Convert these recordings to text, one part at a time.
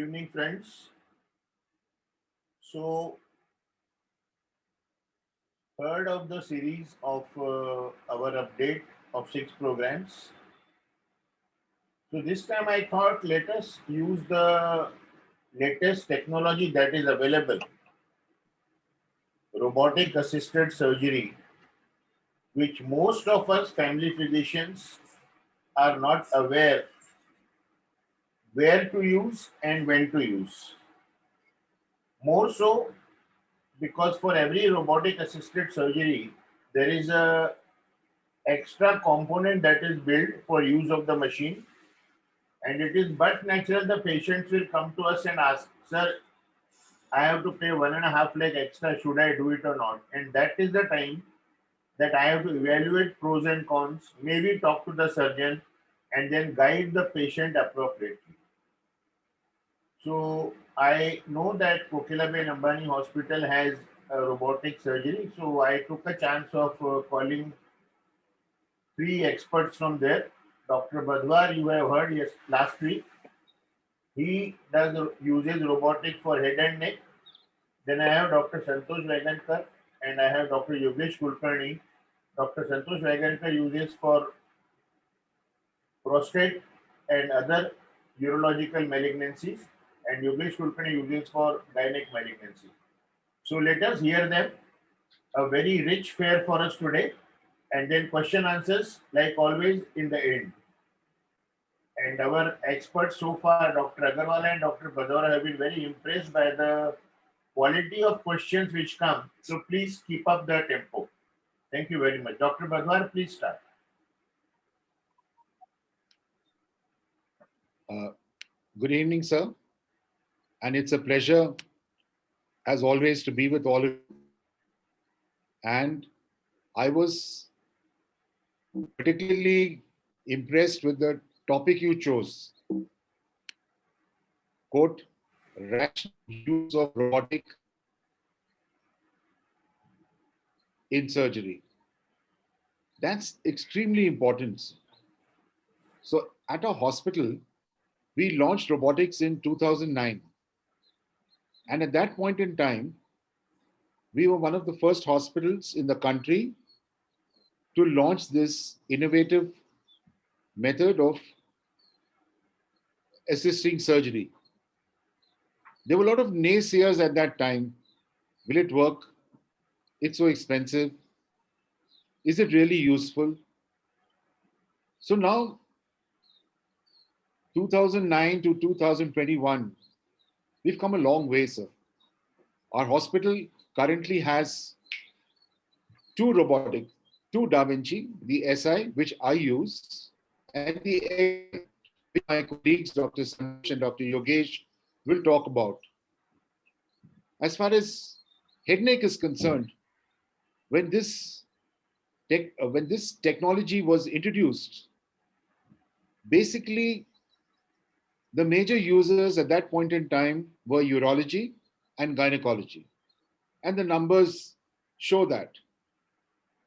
evening, friends. So, third of the series of our update of 6 programs. So, this time I thought let us use the latest technology that is available, robotic assisted surgery, which most of us family physicians are not aware where to use and when to use. More so because for every robotic assisted surgery, there is a extra component that is built for use of the machine, and it is but natural the patients will come to us and ask, sir, I have to pay 1.5 lakh extra, should I do it or not? And that is the time that I have to evaluate pros and cons, maybe talk to the surgeon, and then guide the patient appropriately. So I know that Kokilaben Ambani Hospital has a robotic surgery, so I took a chance of calling 3 experts from there. Dr. Badwar, you have heard yes last week. He uses robotic for head and neck. Then I have Dr. Santosh Vagankar and I have Dr. Yogesh Kulkarni. Dr. Santosh Vagankar uses for prostate and other urological malignancies, and Yogesh Kulkarni uses for gynec malignancy. So let us hear them. A very rich fare for us today, and then question answers like always in the end. And our experts so far, Dr. Agarwal and Dr. Badora, have been very impressed by the quality of questions which come. So please keep up the tempo. Thank you very much. Dr. Badwar, please start. Good evening, sir. And it's a pleasure, as always, to be with all of you. And I was particularly impressed with the topic you chose. Quote, rational use of robotic in surgery. That's extremely important. So at our hospital, we launched robotics in 2009. And at that point in time, we were one of the first hospitals in the country to launch this innovative method of assisting surgery. There were a lot of naysayers at that time. Will it work? It's so expensive. Is it really useful? So now, 2009 to 2021, we've come a long way, sir. Our hospital currently has 2 robotic, 2 Da Vinci, the SI, which I use, and the XI, which my colleagues, Dr. Santosh and Dr. Yogesh, will talk about. As far as head neck is concerned, when this technology was introduced, basically the major users at that point in time were urology and gynecology, and the numbers show that.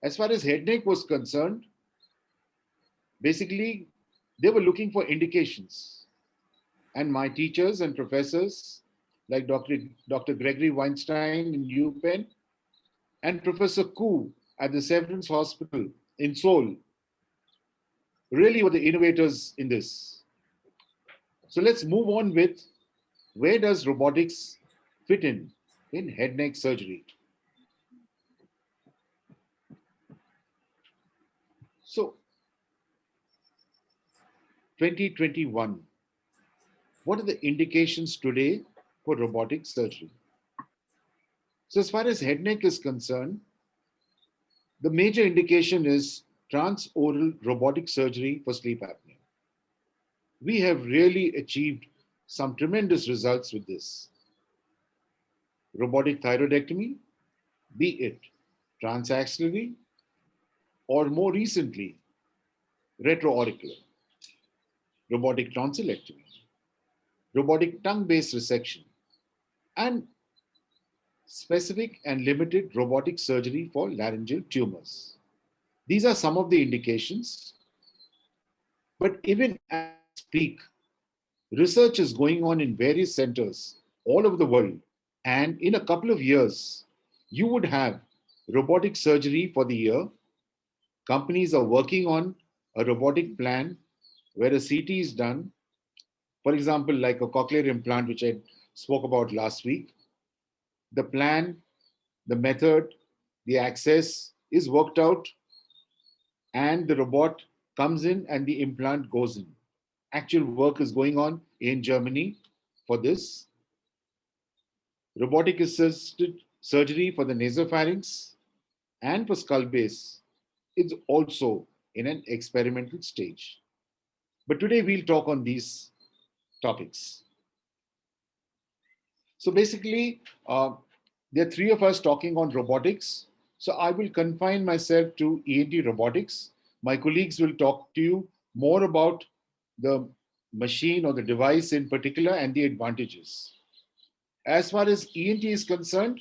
As far as head neck was concerned, basically they were looking for indications, and my teachers and professors like Dr. Gregory Weinstein in UPenn and Professor Koo at the Severance Hospital in Seoul really were the innovators in this. So let's move on with, where does robotics fit in head neck surgery? So 2021, what are the indications today for robotic surgery? So as far as head neck is concerned, the major indication is transoral robotic surgery for sleep apnea. We have really achieved some tremendous results with this. Robotic thyroidectomy, be it transaxillary or more recently, retroauricular. Robotic tonsillectomy, robotic tongue-based resection, and specific and limited robotic surgery for laryngeal tumors. These are some of the indications. But even as I speak, Research is going on in various centers all over the world. And in a couple of years, you would have robotic surgery for the year. Companies are working on a robotic plan where a CT is done, for example, like a cochlear implant, which I spoke about last week. The plan, the method, the access is worked out, and the robot comes in and the implant goes in. Actual work is going on in Germany for this. Robotic assisted surgery for the nasopharynx and for skull base is also in an experimental stage. But today we'll talk on these topics. So basically, there are three of us talking on robotics. So I will confine myself to ENT robotics. My colleagues will talk to you more about the machine or the device in particular and the advantages. As far as ENT is concerned,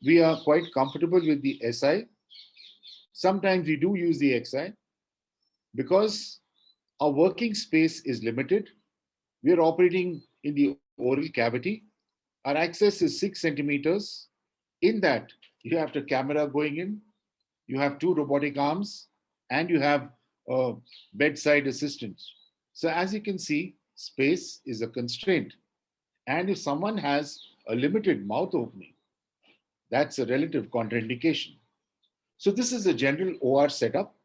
we are quite comfortable with the SI. Sometimes we do use the XI because our working space is limited. We are operating in the oral cavity. Our access is 6 centimeters. In that, you have the camera going in, you have two robotic arms, and you have a bedside assistant. So as you can see, space is a constraint. And if someone has a limited mouth opening, that's a relative contraindication. So this is a general OR setup.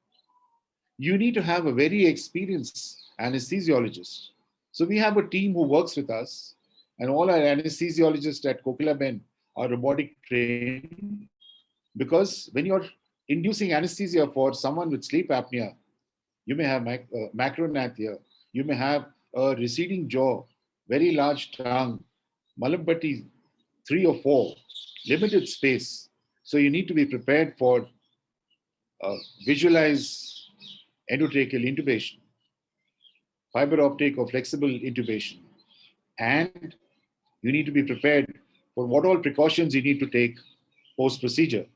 You need to have a very experienced anesthesiologist. So we have a team who works with us, and all our anesthesiologists at Kokilaben are robotic trained, because when you're inducing anesthesia for someone with sleep apnea, you may have macronathia, you may have a receding jaw, very large tongue, Malampati 3 or 4, limited space. So you need to be prepared for visualize endotracheal intubation, fiber optic or flexible intubation, and you need to be prepared for what all precautions you need to take post procedure.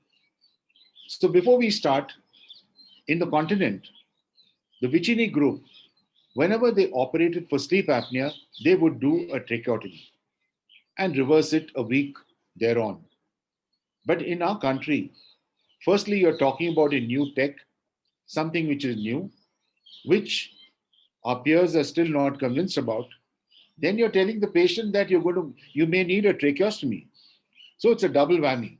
So before we start, in the continent, the Vicini group, whenever they operated for sleep apnea, they would do a tracheotomy and reverse it a week thereon. But in our country, firstly, you're talking about a new tech, something which is new, which our peers are still not convinced about. Then you're telling the patient that you may need a tracheostomy. So it's a double whammy.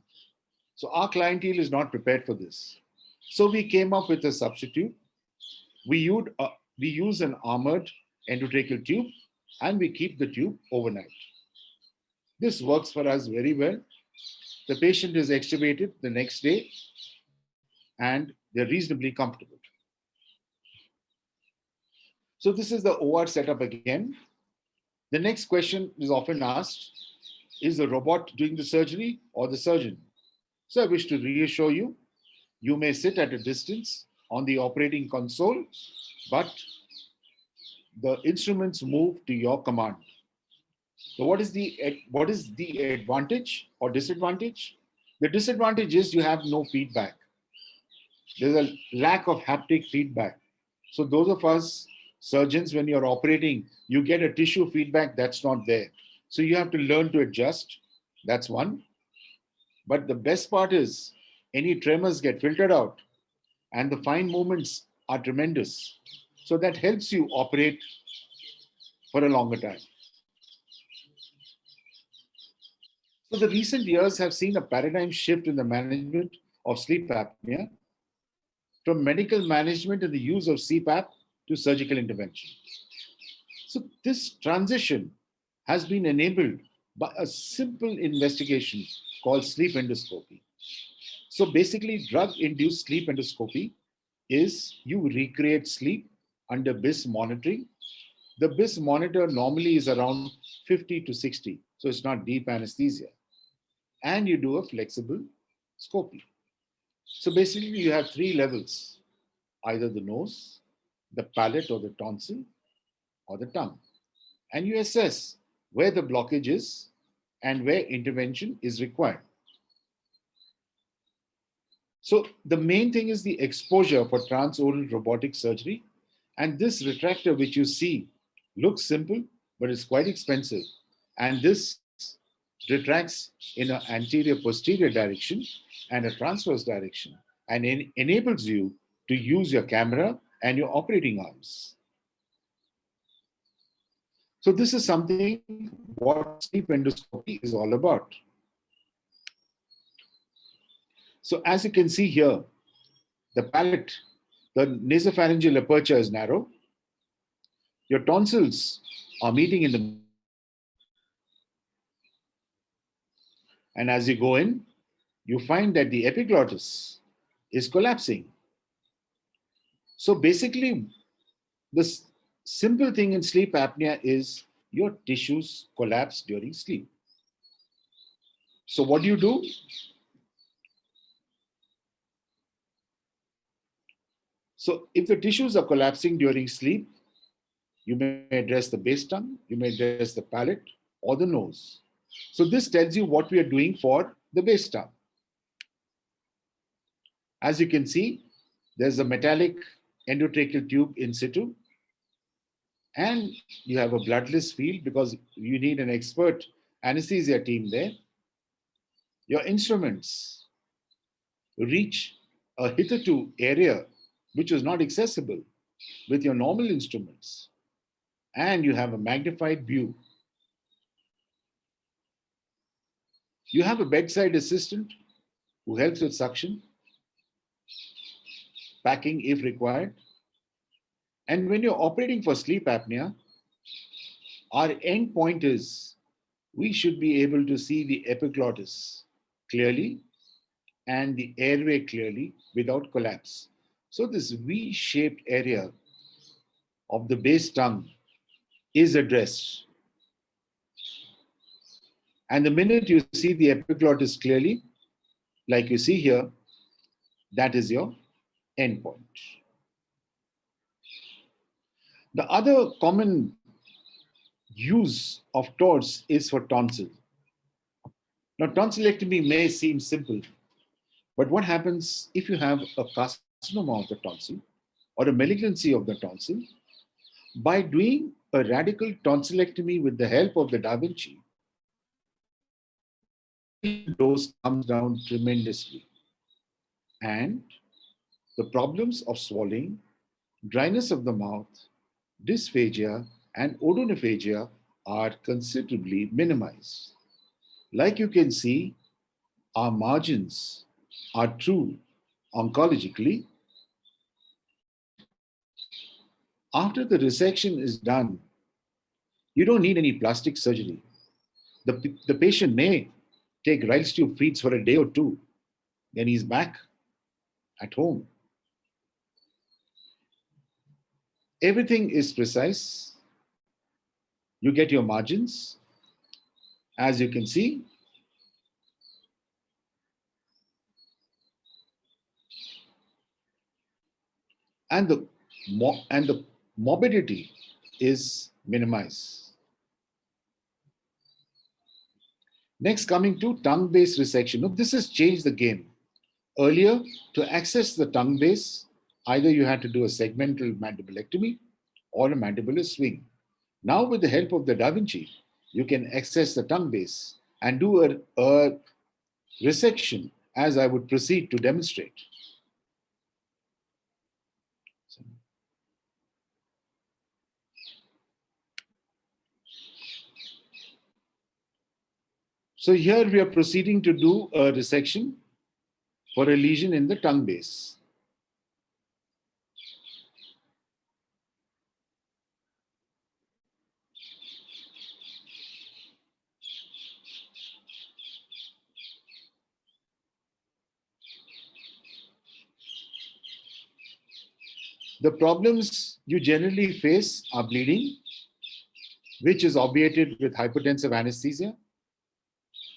So our clientele is not prepared for this. So we came up with a substitute. We use an armored endotracheal tube, and we keep the tube overnight. This works for us very well. The patient is extubated the next day, and they're reasonably comfortable. So this is the OR setup again. The next question is often asked, is the robot doing the surgery or the surgeon? So I wish to reassure you, you may sit at a distance on the operating console, but the instruments move to your command. So what is the advantage or disadvantage? The disadvantage is you have no feedback. There's a lack of haptic feedback. So those of us surgeons, when you're operating, you get a tissue feedback that's not there. So you have to learn to adjust. That's one. But the best part is any tremors get filtered out and the fine movements are tremendous. So that helps you operate for a longer time. So the recent years have seen a paradigm shift in the management of sleep apnea from medical management and the use of CPAP to surgical intervention. So this transition has been enabled by a simple investigation called sleep endoscopy. So basically, drug-induced sleep endoscopy is you recreate sleep under BIS monitoring. The BIS monitor normally is around 50 to 60, so it's not deep anesthesia. And you do a flexible scopy. So basically, you have 3 levels, either the nose, the palate or the tonsil, or the tongue. And you assess where the blockage is and where intervention is required. So the main thing is the exposure for transoral robotic surgery. And this retractor, which you see, looks simple, but it's quite expensive. And this retracts in an anterior posterior direction and a transverse direction and enables you to use your camera and your operating arms. So this is something what sleep endoscopy is all about. So as you can see here, the palate, the nasopharyngeal aperture is narrow. Your tonsils are meeting in the, and as you go in, you find that the epiglottis is collapsing. So basically, the simple thing in sleep apnea is your tissues collapse during sleep. So what do? So if the tissues are collapsing during sleep, you may address the base tongue, you may address the palate or the nose. So this tells you what we are doing for the base tongue. As you can see, there's a metallic endotracheal tube in situ, and you have a bloodless field because you need an expert anesthesia team there. Your instruments reach a hitherto area which was not accessible with your normal instruments, and you have a magnified view. You have a bedside assistant who helps with suction, packing if required. And when you're operating for sleep apnea, our end point is we should be able to see the epiglottis clearly and the airway clearly without collapse. So this V-shaped area of the base tongue is addressed. And the minute you see the epiglottis clearly, like you see here, that is your endpoint. The other common use of TORS is for tonsil. Now, tonsillectomy may seem simple, but what happens if you have a carcinoma of the tonsil or a malignancy of the tonsil? By doing a radical tonsillectomy with the help of the Da Vinci, the dose comes down tremendously. And the problems of swallowing, dryness of the mouth, dysphagia, and odonophagia are considerably minimized. Like you can see, our margins are true oncologically, and after the resection is done, you don't need any plastic surgery. The patient may take Riles tube feeds for a day or two, then he's back at home. Everything is precise. You get your margins. As you can see, and the morbidity is minimized. Next, coming to tongue base resection. Now, this has changed the game. Earlier, to access the tongue base, either you had to do a segmental mandibulectomy or a mandibular swing. Now, with the help of the Da Vinci, you can access the tongue base and do a resection as I would proceed to demonstrate. So here we are proceeding to do a resection for a lesion in the tongue base. The problems you generally face are bleeding, which is obviated with hypotensive anesthesia.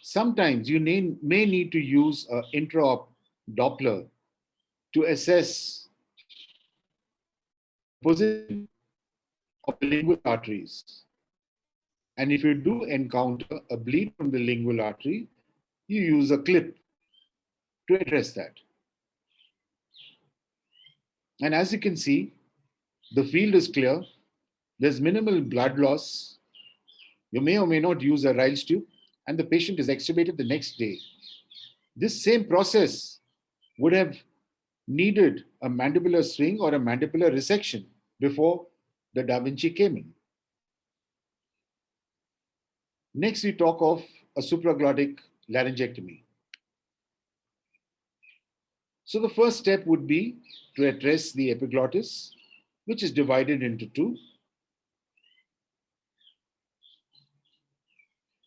Sometimes you may need to use an intra-op Doppler to assess position of the lingual arteries. And if you do encounter a bleed from the lingual artery, you use a clip to address that. And as you can see, the field is clear. There's minimal blood loss. You may or may not use a Ryle's tube, and the patient is extubated the next day. This same process would have needed a mandibular swing or a mandibular resection before the Da Vinci came in. Next, we talk of a supraglottic laryngectomy. So the first step would be to address the epiglottis, which is divided into two.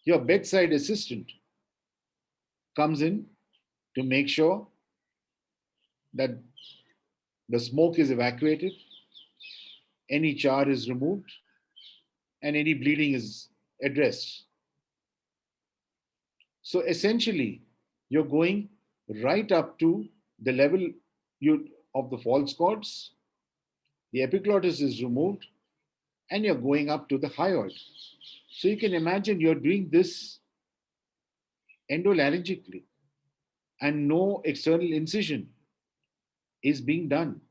Your bedside assistant comes in to make sure that the smoke is evacuated, any char is removed, and any bleeding is addressed. So essentially, you're going right up to the level of the false chords, the epiglottis is removed, and you're going up to the hyoid. So you can imagine you're doing this endolaryngically, and no external incision is being done.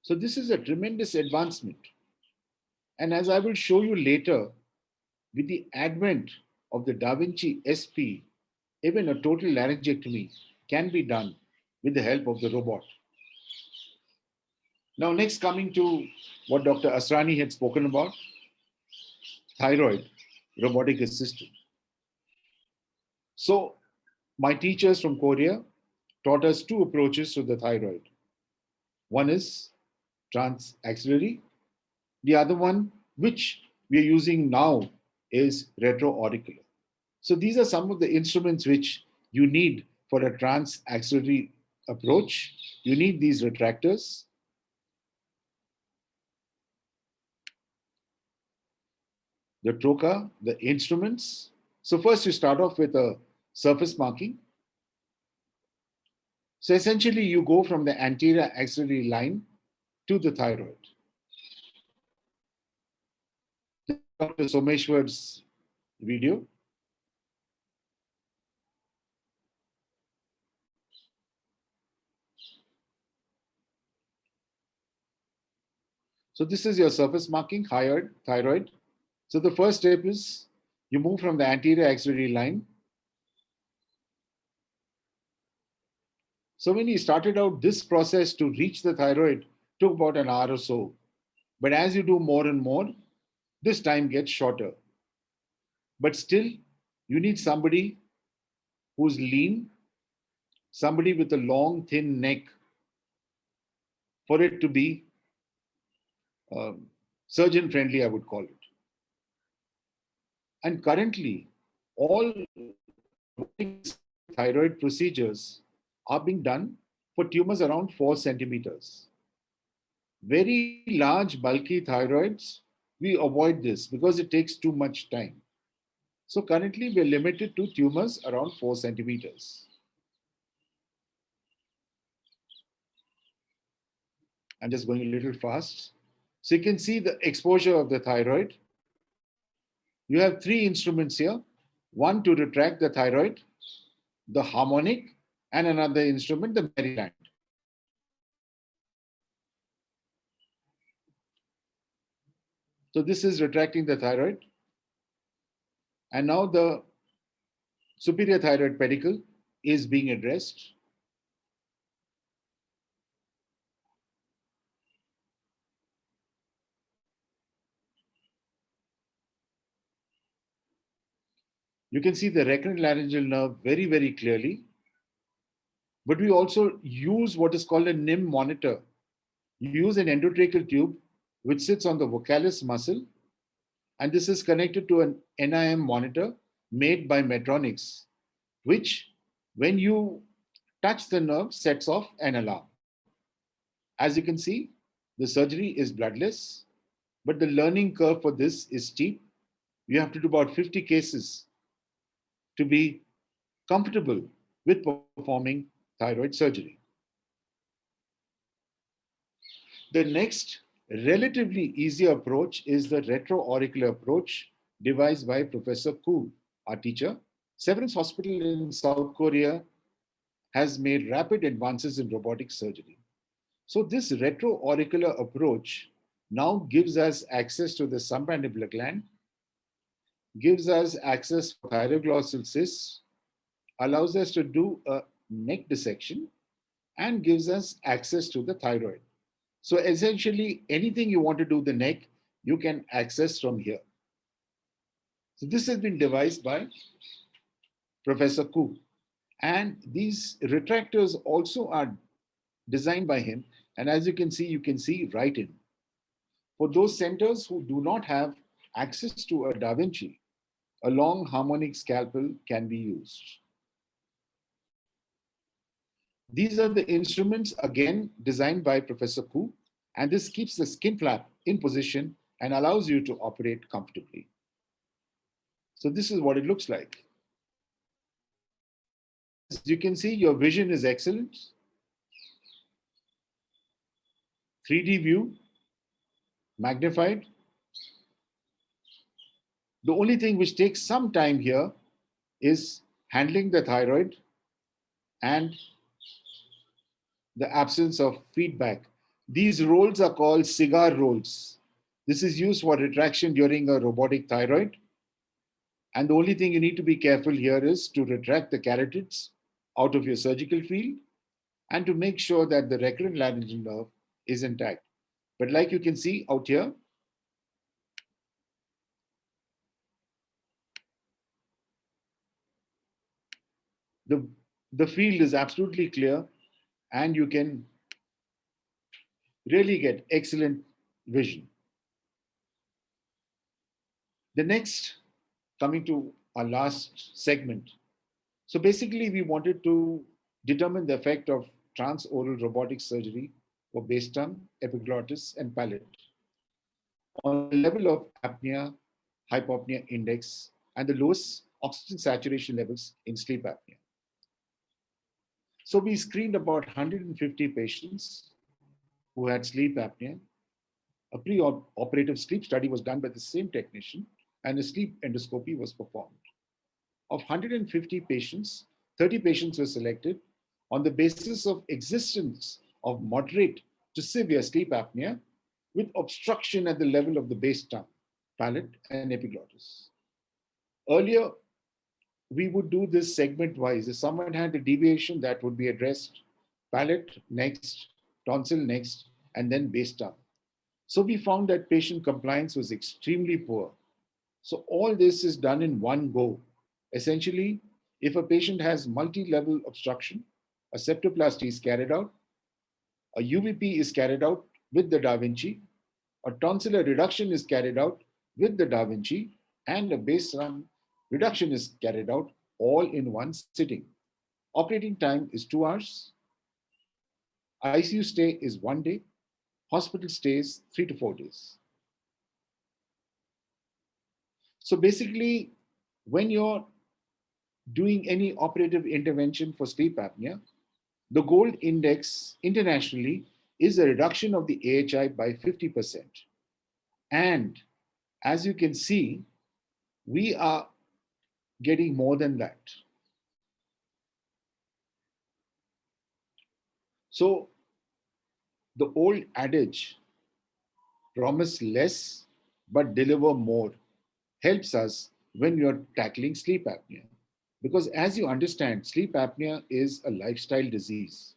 So this is a tremendous advancement. And as I will show you later, with the advent of the Da Vinci SP, even a total laryngectomy can be done with the help of the robot. Now, next, coming to what Dr. Asrani had spoken about, thyroid robotic assistant. So, my teachers from Korea taught us two approaches to the thyroid. One is transaxillary, the other one, which we are using now, is retroauricular. So these are some of the instruments which you need for a transaxillary approach. You need these retractors. The trocar, the instruments. So first you start off with a surface marking. So essentially you go from the anterior axillary line to the thyroid. Dr. Someshwar's video. So this is your surface marking, hyoid, thyroid. So the first step is you move from the anterior axillary line. So when he started out, this process to reach the thyroid took about an hour or so. But as you do more and more, this time gets shorter. But still, you need somebody who's lean, somebody with a long, thin neck for it to be surgeon friendly, I would call it. And currently, all thyroid procedures are being done for tumors around 4 centimeters. Very large, bulky thyroids, we avoid this because it takes too much time. So currently, we're limited to tumors around 4 centimeters. I'm just going a little fast. So you can see the exposure of the thyroid. You have 3 instruments here. One to retract the thyroid, the harmonic, and another instrument, the Maryland. So this is retracting the thyroid. And now the superior thyroid pedicle is being addressed. You can see the recurrent laryngeal nerve very, very clearly. But we also use what is called a NIM monitor. You use an endotracheal tube which sits on the vocalis muscle, and this is connected to an NIM monitor made by Medtronic, which, when you touch the nerve, sets off an alarm. As you can see, the surgery is bloodless, but the learning curve for this is steep. You have to do about 50 cases to be comfortable with performing thyroid surgery. The next relatively easy approach is the retroauricular approach devised by Professor Koo, our teacher. Severance Hospital in South Korea has made rapid advances in robotic surgery. So this retroauricular approach now gives us access to the submandibular gland. gives us access for thyroglossal cysts, allows us to do a neck dissection, and gives us access to the thyroid. So essentially, anything you want to do the neck, you can access from here. So this has been devised by Professor Koo. And these retractors also are designed by him. And as you can see right in. For those centers who do not have access to a Da Vinci, a long harmonic scalpel can be used. These are the instruments, again, designed by Professor Koo, and this keeps the skin flap in position and allows you to operate comfortably. So this is what it looks like. As you can see, your vision is excellent. 3D view, magnified. The only thing which takes some time here is handling the thyroid and the absence of feedback. These rolls are called cigar rolls. This is used for retraction during a robotic thyroid. And the only thing you need to be careful here is to retract the carotids out of your surgical field and to make sure that the recurrent laryngeal nerve is intact. But like you can see out here, the, the field is absolutely clear and you can really get excellent vision. The next, coming to our last segment. So basically, we wanted to determine the effect of transoral robotic surgery for base tongue, epiglottis, and palate on the level of apnea, hypopnea index, and the lowest oxygen saturation levels in sleep apnea. So we screened about 150 patients who had sleep apnea. A pre-operative sleep study was done by the same technician, and a sleep endoscopy was performed. Of 150 patients, 30 patients were selected on the basis of existence of moderate to severe sleep apnea with obstruction at the level of the base tongue, palate, and epiglottis. Earlier, we would do this segment wise. If someone had a deviation, that would be addressed palate next, tonsil next, and then base tongue. So we found that patient compliance was extremely poor. So all this is done in one go. Essentially, if a patient has multi-level obstruction, a septoplasty is carried out, a UVP is carried out with the Da Vinci, a tonsillar reduction is carried out with the Da Vinci, and a base tongue reduction is carried out all in one sitting. Operating time is 2 hours. ICU stay is 1 day. Hospital stays 3 to 4 days. So basically, when you're doing any operative intervention for sleep apnea, the gold index internationally is a reduction of the AHI by 50%. And as you can see, we are getting more than that. So the old adage, promise less but deliver more, helps us when you're tackling sleep apnea. Because as you understand, sleep apnea is a lifestyle disease.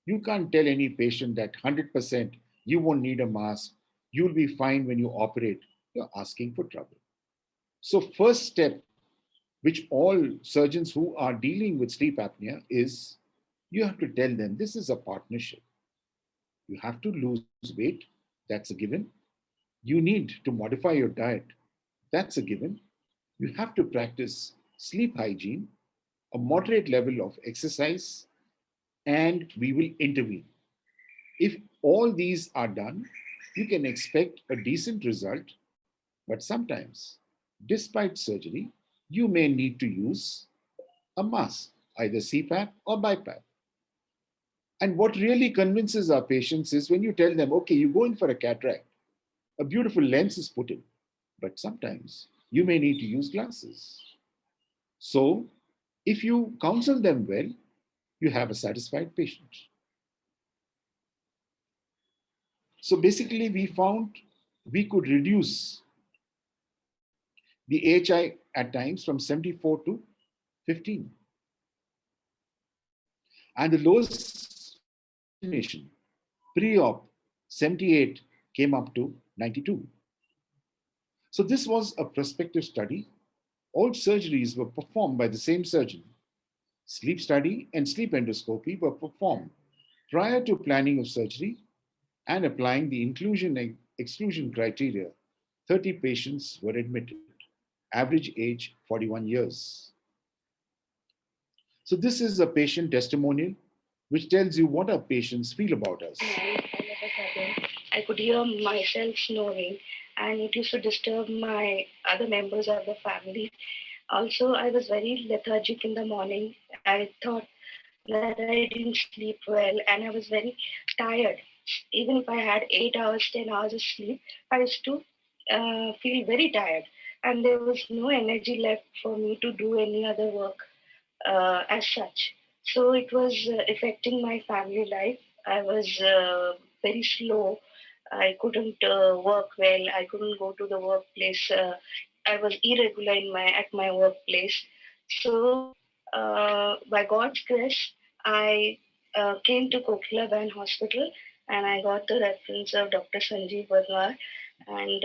You can't tell any patient that 100% you won't need a mask, you'll be fine when you operate. You're asking for trouble. So, first step, which all surgeons who are dealing with sleep apnea is you have to tell them this is a partnership. You have to lose weight, that's a given. You need to modify your diet, that's a given. You have to practice sleep hygiene, a moderate level of exercise, and we will intervene. If all these are done, you can expect a decent result, but sometimes, despite surgery, you may need to use a mask, either CPAP or BiPAP. And what really convinces our patients is when you tell them, okay, you go in for a cataract, a beautiful lens is put in, but sometimes you may need to use glasses. So, if you counsel them well, you have a satisfied patient. So basically, we found we could reduce the AHI at times from 74 to 15. And the lowest oxygenation pre-op 78 came up to 92. So this was a prospective study. All surgeries were performed by the same surgeon. Sleep study and sleep endoscopy were performed prior to planning of surgery and applying the inclusion and exclusion criteria. 30 patients were admitted, average age 41 years. So this is a patient testimonial which tells you what our patients feel about us. All of a sudden, I could hear myself snoring, and it used to disturb my other members of the family. Also, I was very lethargic in the morning. I thought that I didn't sleep well, and I was very tired. Even if I had 8 hours, 10 hours of sleep, I used to feel very tired, and there was no energy left for me to do any other work as such. So it was affecting my family life. I was very slow. I couldn't work well. I couldn't go to the workplace. I was irregular in my at my workplace. So by God's grace, I came to Kokila Hospital, and I got the reference of Dr. Sanjeev Barwar, and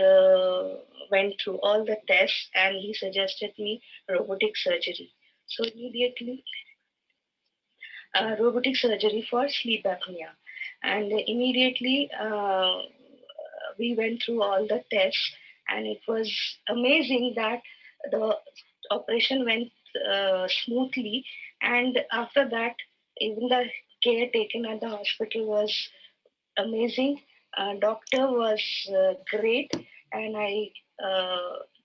went through all the tests, and he suggested me robotic surgery. So immediately, robotic surgery for sleep apnea. And immediately, we went through all the tests, and it was amazing that the operation went smoothly. And after that, even the care taken at the hospital was amazing. Doctor was great, and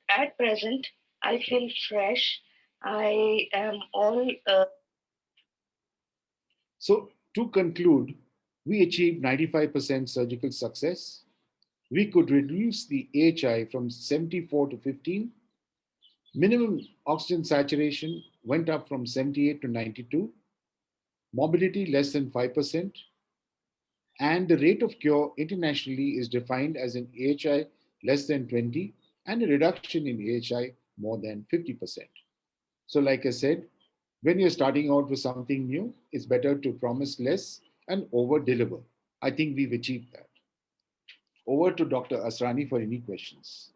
at present, I feel fresh. I am all So to conclude, we achieved 95% surgical success. We could reduce the AHI from 74 to 15. Minimum oxygen saturation went up from 78 to 92. Mobility less than 5%. And the rate of cure internationally is defined as an AHI less than 20 and a reduction in AHI more than 50%. So, like I said, when you're starting out with something new, it's better to promise less and over deliver. I think we've achieved that. Over to Dr. Asrani for any questions.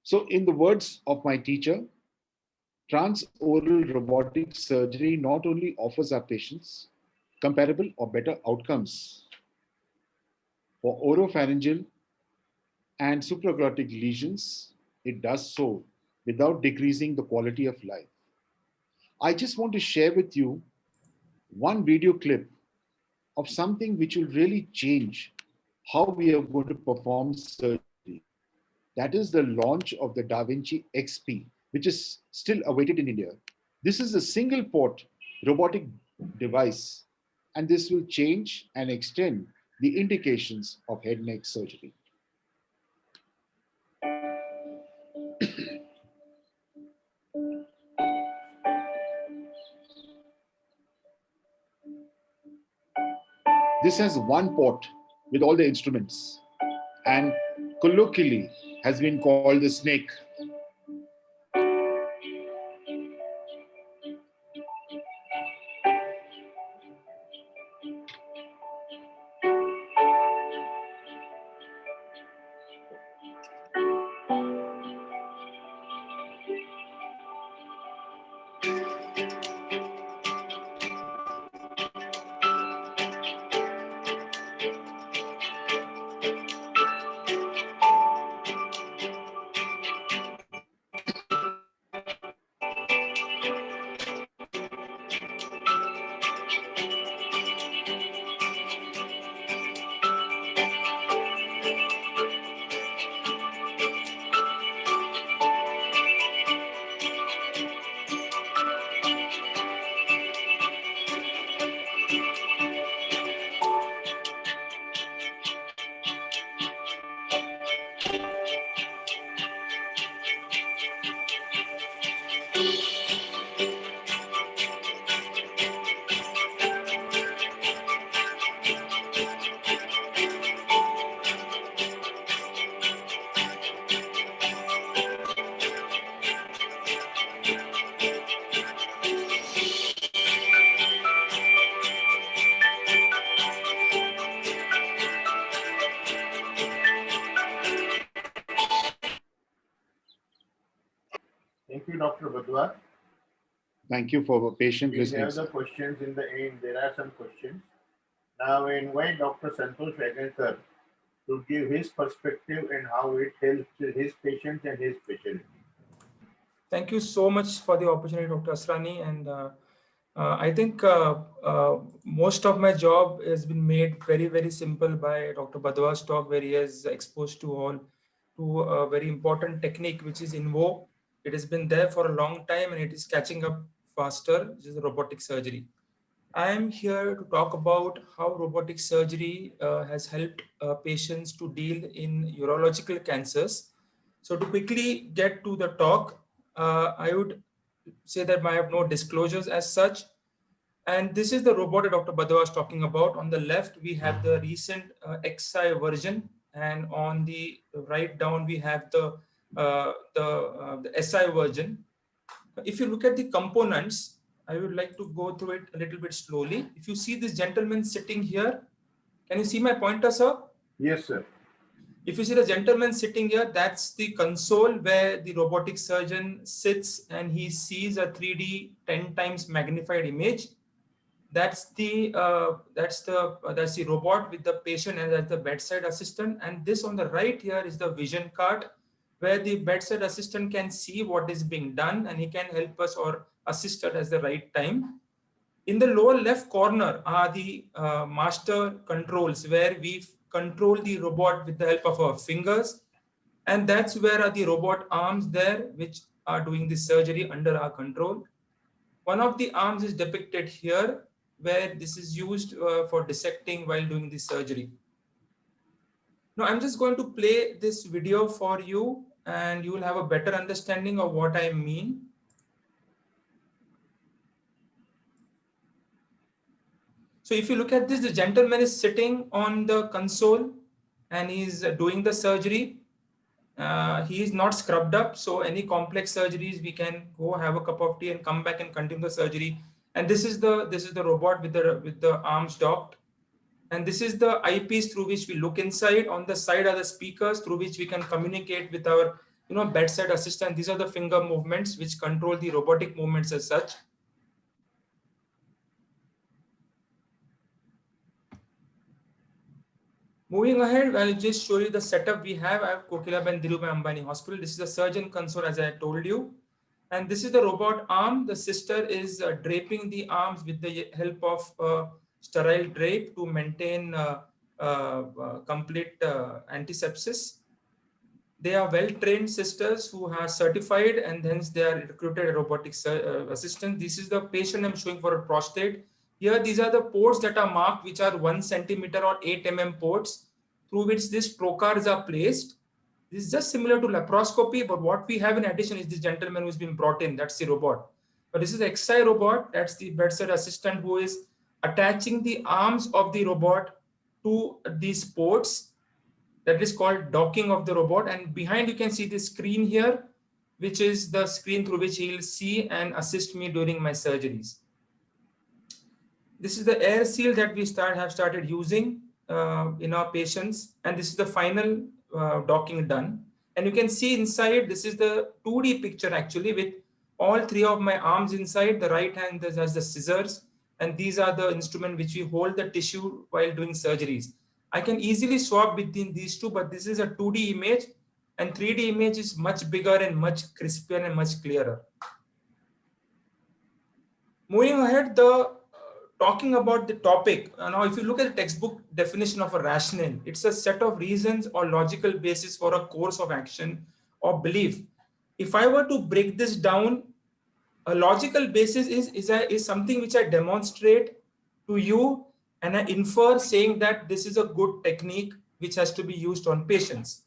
So, in the words of my teacher, transoral robotic surgery not only offers our patients comparable or better outcomes for oropharyngeal and supraglottic lesions, it does so without decreasing the quality of life. I just want to share with you one video clip of something which will really change how we are going to perform surgery. That is the launch of the Da Vinci XP, which is still awaited in India. This is a single port robotic device, and this will change and extend the indications of head neck surgery. This has one port with all the instruments and colloquially has been called the snake. Thank you, Dr. Badwa. Thank you for patient We listening. have the questions in the end. There are some questions. Now I invite Dr. Santosh Vagankar to give his perspective and how it helps his patients and his specialty. Thank you so much for the opportunity, Dr. Asrani. And I think most of my job has been made very, very simple by Dr. Badwa's talk, where he has exposed to all to a very important technique which is in vogue. It has been there for a long time and it is catching up faster, which is robotic surgery. I am here to talk about how robotic surgery has helped patients to deal in urological cancers. So to quickly get to the talk, I would say that I have no disclosures as such. And this is the robot that Dr. Badwa was talking about. On the left, we have the recent XI version, and on the right down, we have the SI version. If you look at the components, I would like to go through it a little bit slowly. If you see this gentleman sitting here, can you see my pointer, sir? Yes, sir. If you see the gentleman sitting here, that's the console where the robotic surgeon sits and he sees a 3D 10 times magnified image. That's the robot with the patient as the bedside assistant. And this on the right here is the vision card, where the bedside assistant can see what is being done and he can help us or assist us at the right time. In the lower left corner are the master controls, where we control the robot with the help of our fingers. And that's where are the robot arms there, which are doing the surgery under our control. One of the arms is depicted here, where this is used for dissecting while doing the surgery. Now, I'm just going to play this video for you and you will have a better understanding of what I mean. So if you look at this, the gentleman is sitting on the console and he's doing the surgery. He is not scrubbed up. So any complex surgeries, we can go have a cup of tea and come back and continue the surgery. And this is the robot with the arms docked. And this is the eyepiece through which we look inside. On the side are the speakers through which we can communicate with our bedside assistant. These are the finger movements which control the robotic movements as such. Moving ahead, I'll just show you the setup we have at Kokilaben Dhirubhai Ambani Hospital. This is the surgeon console, as I told you. And this is the robot arm. The sister is draping the arms with the help of sterile drape to maintain complete antisepsis. They are well-trained sisters who are certified and hence they are recruited robotic assistants. This is the patient I'm showing for a prostate. Here, these are the ports that are marked, which are 1 centimeter or 8 mm ports through which these trocars are placed. This is just similar to laparoscopy, but what we have in addition is this gentleman who's been brought in. That's the robot. But this is the XI robot. That's the bedside assistant who is attaching the arms of the robot to these ports. That is called docking of the robot. And behind you can see the screen here, which is the screen through which he'll see and assist me during my surgeries. This is the air seal that we have started using in our patients. And this is the final docking done. And you can see inside, this is the 2D picture actually with all 3 of my arms inside. The right hand has the scissors. And these are the instruments which we hold the tissue while doing surgeries. I can easily swap between these two, but this is a 2D image and 3D image is much bigger and much crispier and much clearer. Moving ahead, talking about the topic. Now, if you look at the textbook definition of a rationale, it's a set of reasons or logical basis for a course of action or belief. If I were to break this down, a logical basis is something which I demonstrate to you and I infer saying that this is a good technique which has to be used on patients.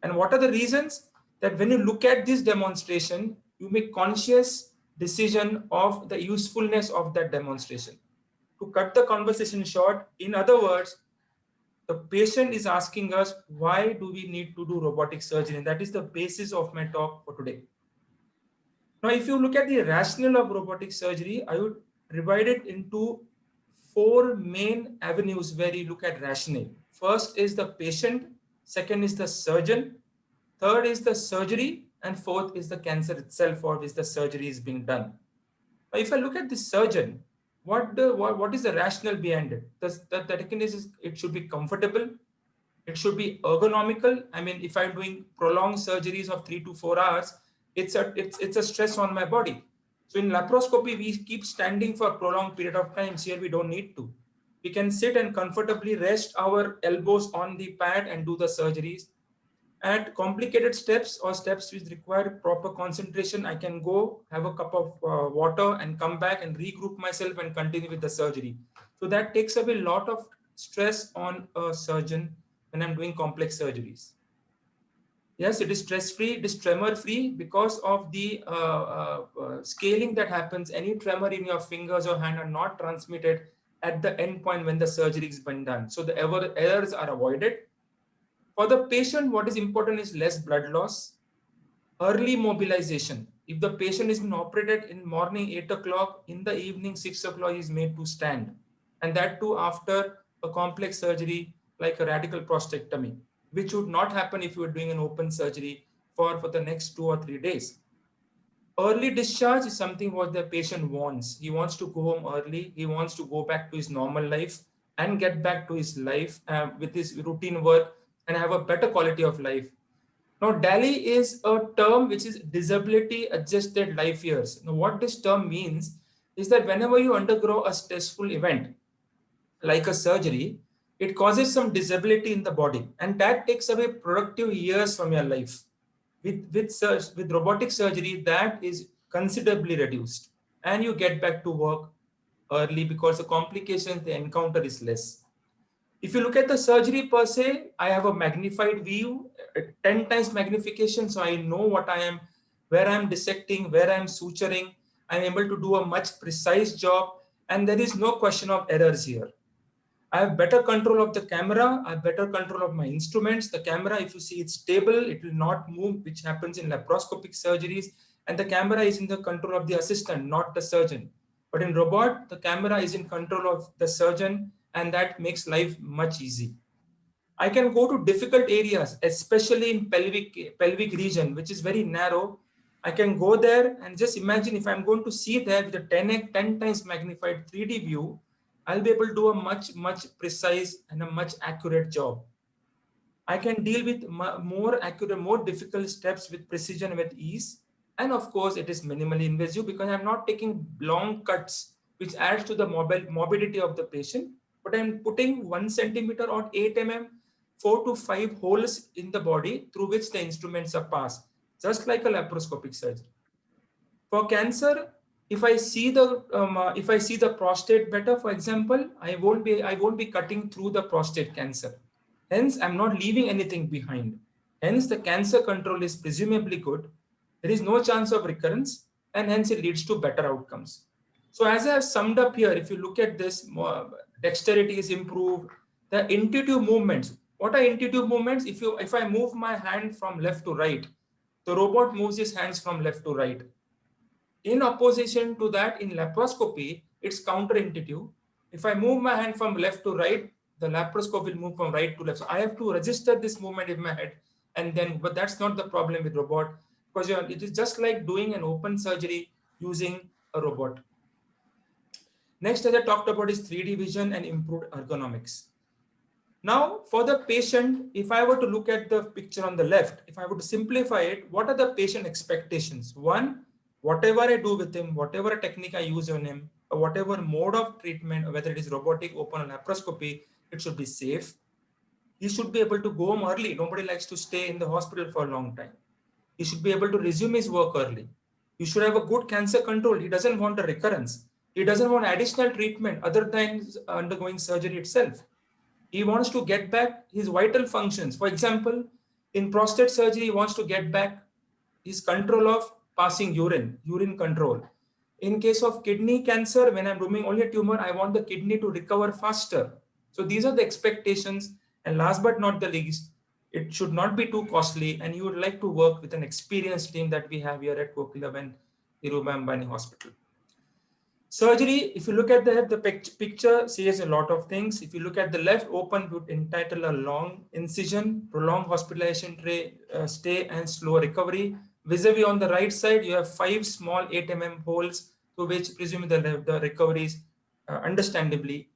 And what are the reasons? That when you look at this demonstration, you make conscious decision of the usefulness of that demonstration. To cut the conversation short, in other words, the patient is asking us, why do we need to do robotic surgery? And that is the basis of my talk for today. Now, if you look at the rationale of robotic surgery, I would divide it into 4 main avenues where you look at rationale. First is the patient, second is the surgeon, third is the surgery, and fourth is the cancer itself for which the surgery is being done. Now, if I look at the surgeon, what is the rationale behind it? The second is it should be comfortable, it should be ergonomical. I mean, if I'm doing prolonged surgeries of 3 to 4 hours, it's a stress on my body. So in laparoscopy, we keep standing for a prolonged period of times. Here we don't need to. We can sit and comfortably rest our elbows on the pad and do the surgeries. At complicated steps or steps which require proper concentration, I can go have a cup of water and come back and regroup myself and continue with the surgery. So that takes away a lot of stress on a surgeon when I'm doing complex surgeries. Yes, it is stress-free, it is tremor-free because of the scaling that happens. Any tremor in your fingers or hand are not transmitted at the end point when the surgery is been done. So the errors are avoided. For the patient, what is important is less blood loss, early mobilization. If the patient is being operated in morning 8 o'clock, in the evening 6 o'clock is made to stand. And that too after a complex surgery like a radical prostatectomy, which would not happen if you were doing an open surgery for the next 2 or 3 days. Early discharge is something what the patient wants. He wants to go home early. He wants to go back to his normal life and get back to his life with his routine work and have a better quality of life. Now, DALY is a term which is disability adjusted life years. Now, what this term means is that whenever you undergo a stressful event, like a surgery, it causes some disability in the body, and that takes away productive years from your life. With robotic surgery, that is considerably reduced, and you get back to work early because the complications they encounter is less. If you look at the surgery per se, I have a magnified view, 10 times magnification, so I know what I am, where I am dissecting, where I am suturing. I'm able to do a much precise job, and there is no question of errors here. I have better control of the camera. I have better control of my instruments. The camera, if you see, it's stable. It will not move, which happens in laparoscopic surgeries. And the camera is in the control of the assistant, not the surgeon. But in robot, the camera is in control of the surgeon, and that makes life much easy. I can go to difficult areas, especially in pelvic region, which is very narrow. I can go there and just imagine if I'm going to see there with a 10 times magnified 3D view, I'll be able to do a much precise and a much accurate job. I can deal with more accurate, more difficult steps with precision, with ease. And of course, it is minimally invasive because I'm not taking long cuts, which adds to the morbidity of the patient. But I'm putting 1 centimeter or 8 mm, 4 to 5 holes in the body through which the instruments are passed, just like a laparoscopic surgery. For cancer, if I see the prostate better, for example, I won't be cutting through the prostate cancer. Hence, I'm not leaving anything behind. Hence, the cancer control is presumably good. There is no chance of recurrence, and hence it leads to better outcomes. So as I have summed up here, if you look at this, dexterity is improved. The intuitive movements. What are intuitive movements? If I move my hand from left to right, the robot moves his hands from left to right. In opposition to that, in laparoscopy, it's counterintuitive. If I move my hand from left to right, the laparoscope will move from right to left. So I have to register this movement in my head, but that's not the problem with robot, because it is just like doing an open surgery using a robot. Next, as I talked about, is 3D vision and improved ergonomics. Now, for the patient, if I were to look at the picture on the left, if I were to simplify it, what are the patient expectations? One, whatever I do with him, whatever technique I use on him, or whatever mode of treatment, whether it is robotic, open, or laparoscopy, it should be safe. He should be able to go home early. Nobody likes to stay in the hospital for a long time. He should be able to resume his work early. He should have a good cancer control. He doesn't want a recurrence. He doesn't want additional treatment other than undergoing surgery itself. He wants to get back his vital functions. For example, in prostate surgery, he wants to get back his control of passing urine control. In case of kidney cancer, when I'm removing only a tumor, I want the kidney to recover faster. So these are the expectations. And last but not the least, it should not be too costly. And you would like to work with an experienced team that we have here at Kokilabhen Dhirubhai Ambani Hospital. Surgery, if you look at the picture, says a lot of things. If you look at the left, open would entitle a long incision, prolonged hospitalization stay, and slow recovery. Vis-a-vis on the right side, you have 5 small 8 mm holes, to which presumably the recovery is understandably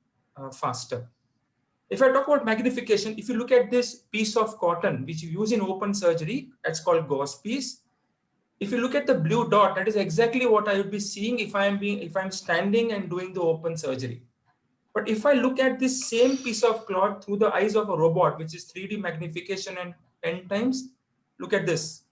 faster. If I talk about magnification, if you look at this piece of cotton, which you use in open surgery, that's called gauze piece. If you look at the blue dot, that is exactly what I would be seeing if I'm standing and doing the open surgery. But if I look at this same piece of cloth through the eyes of a robot, which is 3D magnification and 10 times, look at this.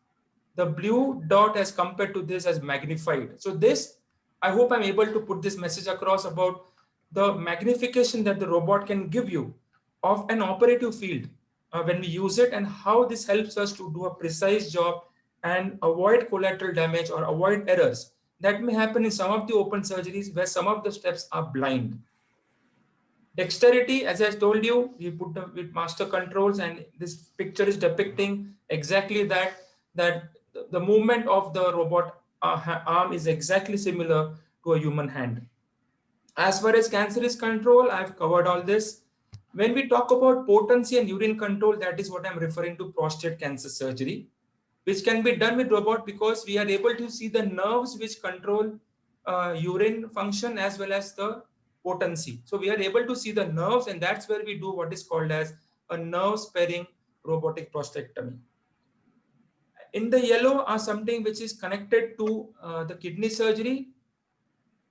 The blue dot as compared to this as magnified. So this, I hope I'm able to put this message across about the magnification that the robot can give you of an operative field when we use it, and how this helps us to do a precise job and avoid collateral damage or avoid errors that may happen in some of the open surgeries where some of the steps are blind. Dexterity, as I told you, we put with master controls, and this picture is depicting exactly that the movement of the robot arm is exactly similar to a human hand. As far as cancer is controlled, I've covered all this. When we talk about potency and urine control, that is what I'm referring to prostate cancer surgery, which can be done with robot because we are able to see the nerves which control urine function as well as the potency. So we are able to see the nerves, and that's where we do what is called as a nerve sparing robotic prostatectomy. In the yellow are something which is connected to the kidney surgery.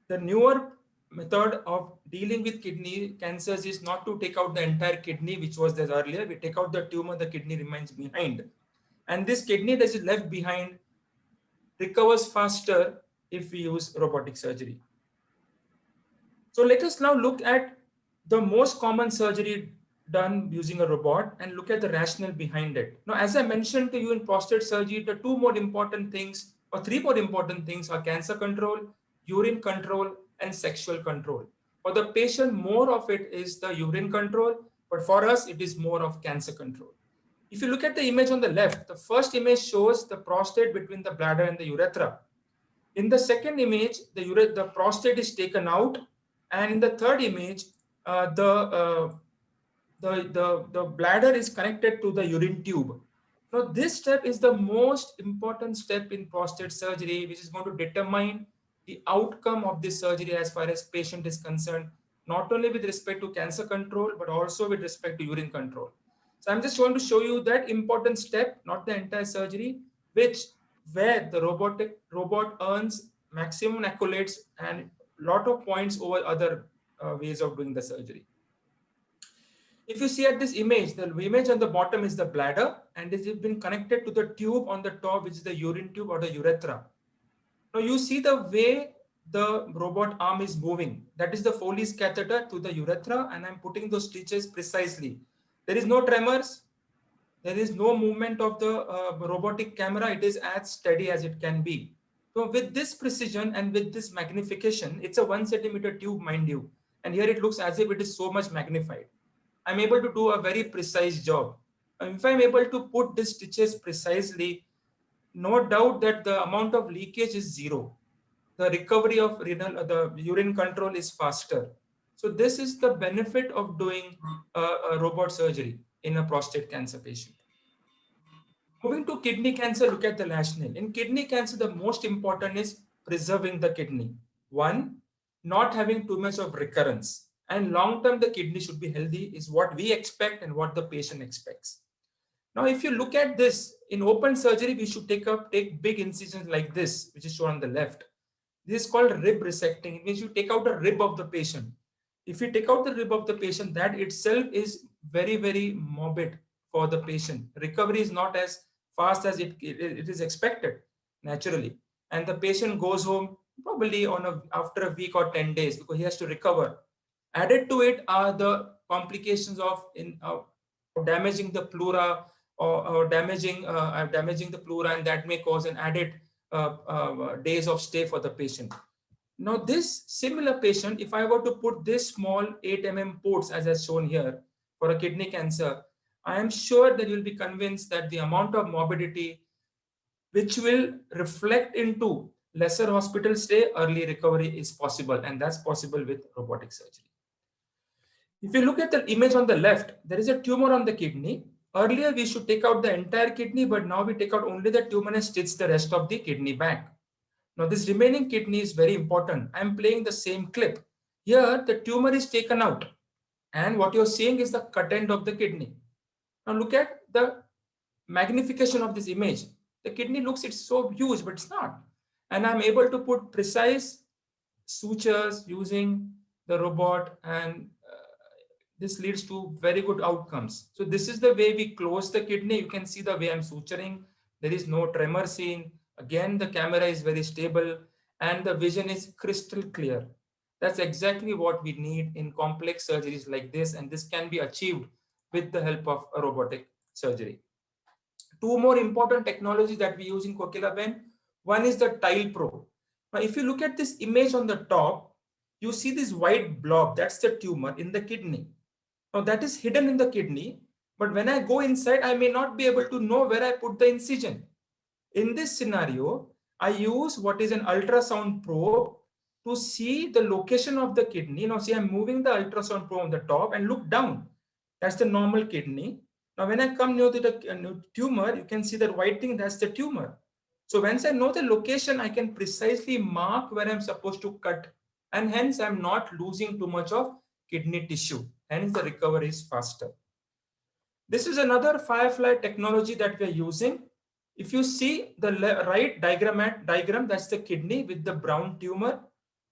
The newer method of dealing with kidney cancers is not to take out the entire kidney, which was there earlier. We take out the tumor, the kidney remains behind. And this kidney that is left behind recovers faster if we use robotic surgery. So let us now look at the most common surgery done using a robot and look at the rationale behind it. Now, as I mentioned to you in prostate surgery, the 2 more important things or 3 more important things are cancer control, urine control, and sexual control. For the patient, more of it is the urine control, but for us, it is more of cancer control. If you look at the image on the left, the first image shows the prostate between the bladder and the urethra. In the second image, the prostate is taken out, and in the third image, the bladder is connected to the urine tube. Now, this step is the most important step in prostate surgery, which is going to determine the outcome of this surgery as far as patient is concerned, not only with respect to cancer control, but also with respect to urine control. So I'm just going to show you that important step, not the entire surgery, where the robot earns maximum accolades and lot of points over other ways of doing the surgery. If you see at this image, the image on the bottom is the bladder, and it has been connected to the tube on the top, which is the urine tube or the urethra. Now you see the way the robot arm is moving. That is the Foley's catheter to the urethra, and I'm putting those stitches precisely. There is no tremors. There is no movement of the robotic camera. It is as steady as it can be. So with this precision and with this magnification, it's a 1 centimeter tube, mind you. And here it looks as if it is so much magnified. I'm able to do a very precise job. And if I'm able to put these stitches precisely, no doubt that the amount of leakage is zero. The recovery of the urine control is faster. So this is the benefit of doing a robot surgery in a prostate cancer patient. Moving to kidney cancer, look at the rationale. In kidney cancer, the most important is preserving the kidney. 1, not having too much of recurrence. And long-term, the kidney should be healthy is what we expect and what the patient expects. Now, if you look at this, in open surgery, we should take big incisions like this, which is shown on the left. This is called rib resecting. It means you take out a rib of the patient. If you take out the rib of the patient, that itself is very, very morbid for the patient. Recovery is not as fast as it is expected naturally. And the patient goes home probably after a week or 10 days because he has to recover. Added to it are the complications of damaging the pleura or damaging the pleura, and that may cause an added days of stay for the patient. Now, this similar patient, if I were to put this small 8 mm ports as is shown here for a kidney cancer, I am sure that you'll be convinced that the amount of morbidity which will reflect into lesser hospital stay, early recovery is possible, and that's possible with robotic surgery. If you look at the image on the left, there is a tumor on the kidney, Earlier, we should take out the entire kidney, but now we take out only the tumor and stitch the rest of the kidney back. Now, this remaining kidney is very important. I'm playing the same clip. Here, the tumor is taken out, and what you're seeing is the cut end of the kidney. Now, look at the magnification of this image. The kidney looks, it's so huge, but it's not. And I'm able to put precise sutures using the robot, and this leads to very good outcomes. So this is the way we close the kidney. You can see the way I'm suturing. There is no tremor seen. Again, the camera is very stable and the vision is crystal clear. That's exactly what we need in complex surgeries like this, and this can be achieved with the help of a robotic surgery. Two more important technologies that we use in Kokila Ben. One is the Tile Pro. Now, if you look at this image on the top, you see this white blob, that's the tumor in the kidney. Now that is hidden in the kidney, but when I go inside, I may not be able to know where I put the incision. In this scenario, I use what is an ultrasound probe to see the location of the kidney. Now see, I'm moving the ultrasound probe on the top and look down. That's the normal kidney. Now when I come near to the tumor, you can see that white thing, that's the tumor. So once I know the location, I can precisely mark where I'm supposed to cut, and hence I'm not losing too much of kidney tissue. Hence the recovery is faster. This is another Firefly technology that we are using. If you see the right diagram, that's the kidney with the brown tumor.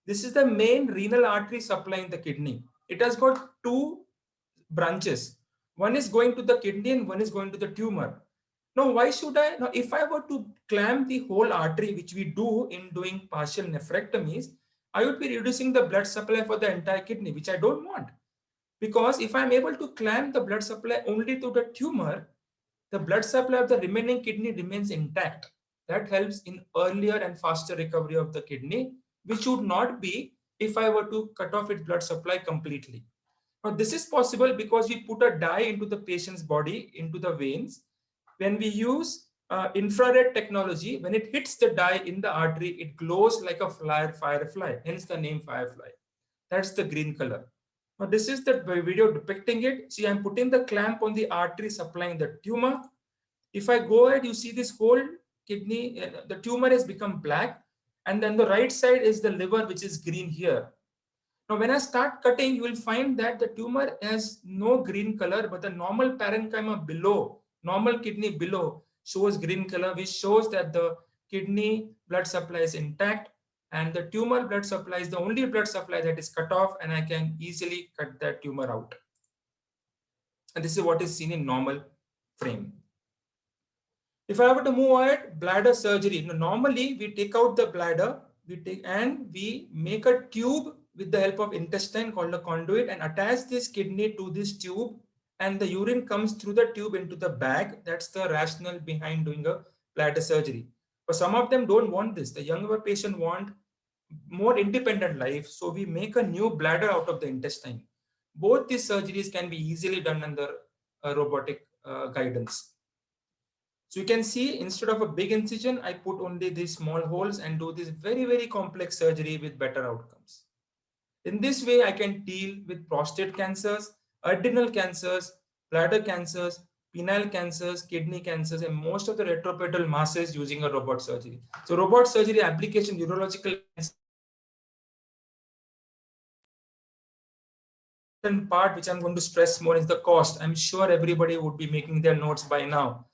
This is the main renal artery supplying the kidney. It has got two branches. One is going to the kidney and one is going to the tumor. Now, why should I? Now, if I were to clamp the whole artery, which we do in doing partial nephrectomies, I would be reducing the blood supply for the entire kidney, which I don't want. Because if I'm able to clamp the blood supply only to the tumor, the blood supply of the remaining kidney remains intact. That helps in earlier and faster recovery of the kidney, which would not be if I were to cut off its blood supply completely. Now, this is possible because we put a dye into the patient's body, into the veins. When we use infrared technology, when it hits the dye in the artery, it glows like a firefly, hence the name Firefly. That's the green color. Now, this is the video depicting it. See, I'm putting the clamp on the artery supplying the tumor. If I go ahead, you see this whole kidney, the tumor has become black. And then the right side is the liver, which is green here. Now, when I start cutting, you will find that the tumor has no green color, but the normal parenchyma below, normal kidney below, shows green color, which shows that the kidney blood supply is intact, and the tumor blood supply is the only blood supply that is cut off, and I can easily cut that tumor out. And this is what is seen in normal frame. If I were to move ahead, bladder surgery. Now, normally we take out the bladder, we make a tube with the help of intestine called a conduit and attach this kidney to this tube, and the urine comes through the tube into the bag. That's the rationale behind doing a bladder surgery. But some of them don't want this. The younger patient want more independent life. So we make a new bladder out of the intestine. Both these surgeries can be easily done under robotic guidance. So you can see, instead of a big incision, I put only these small holes and do this very, very complex surgery with better outcomes. In this way, I can deal with prostate cancers, adrenal cancers, bladder cancers, penile cancers, kidney cancers, and most of the retroperitoneal masses using a robot surgery. So robot surgery application, urological cancer, part which I'm going to stress more is the cost. I'm sure everybody would be making their notes by now.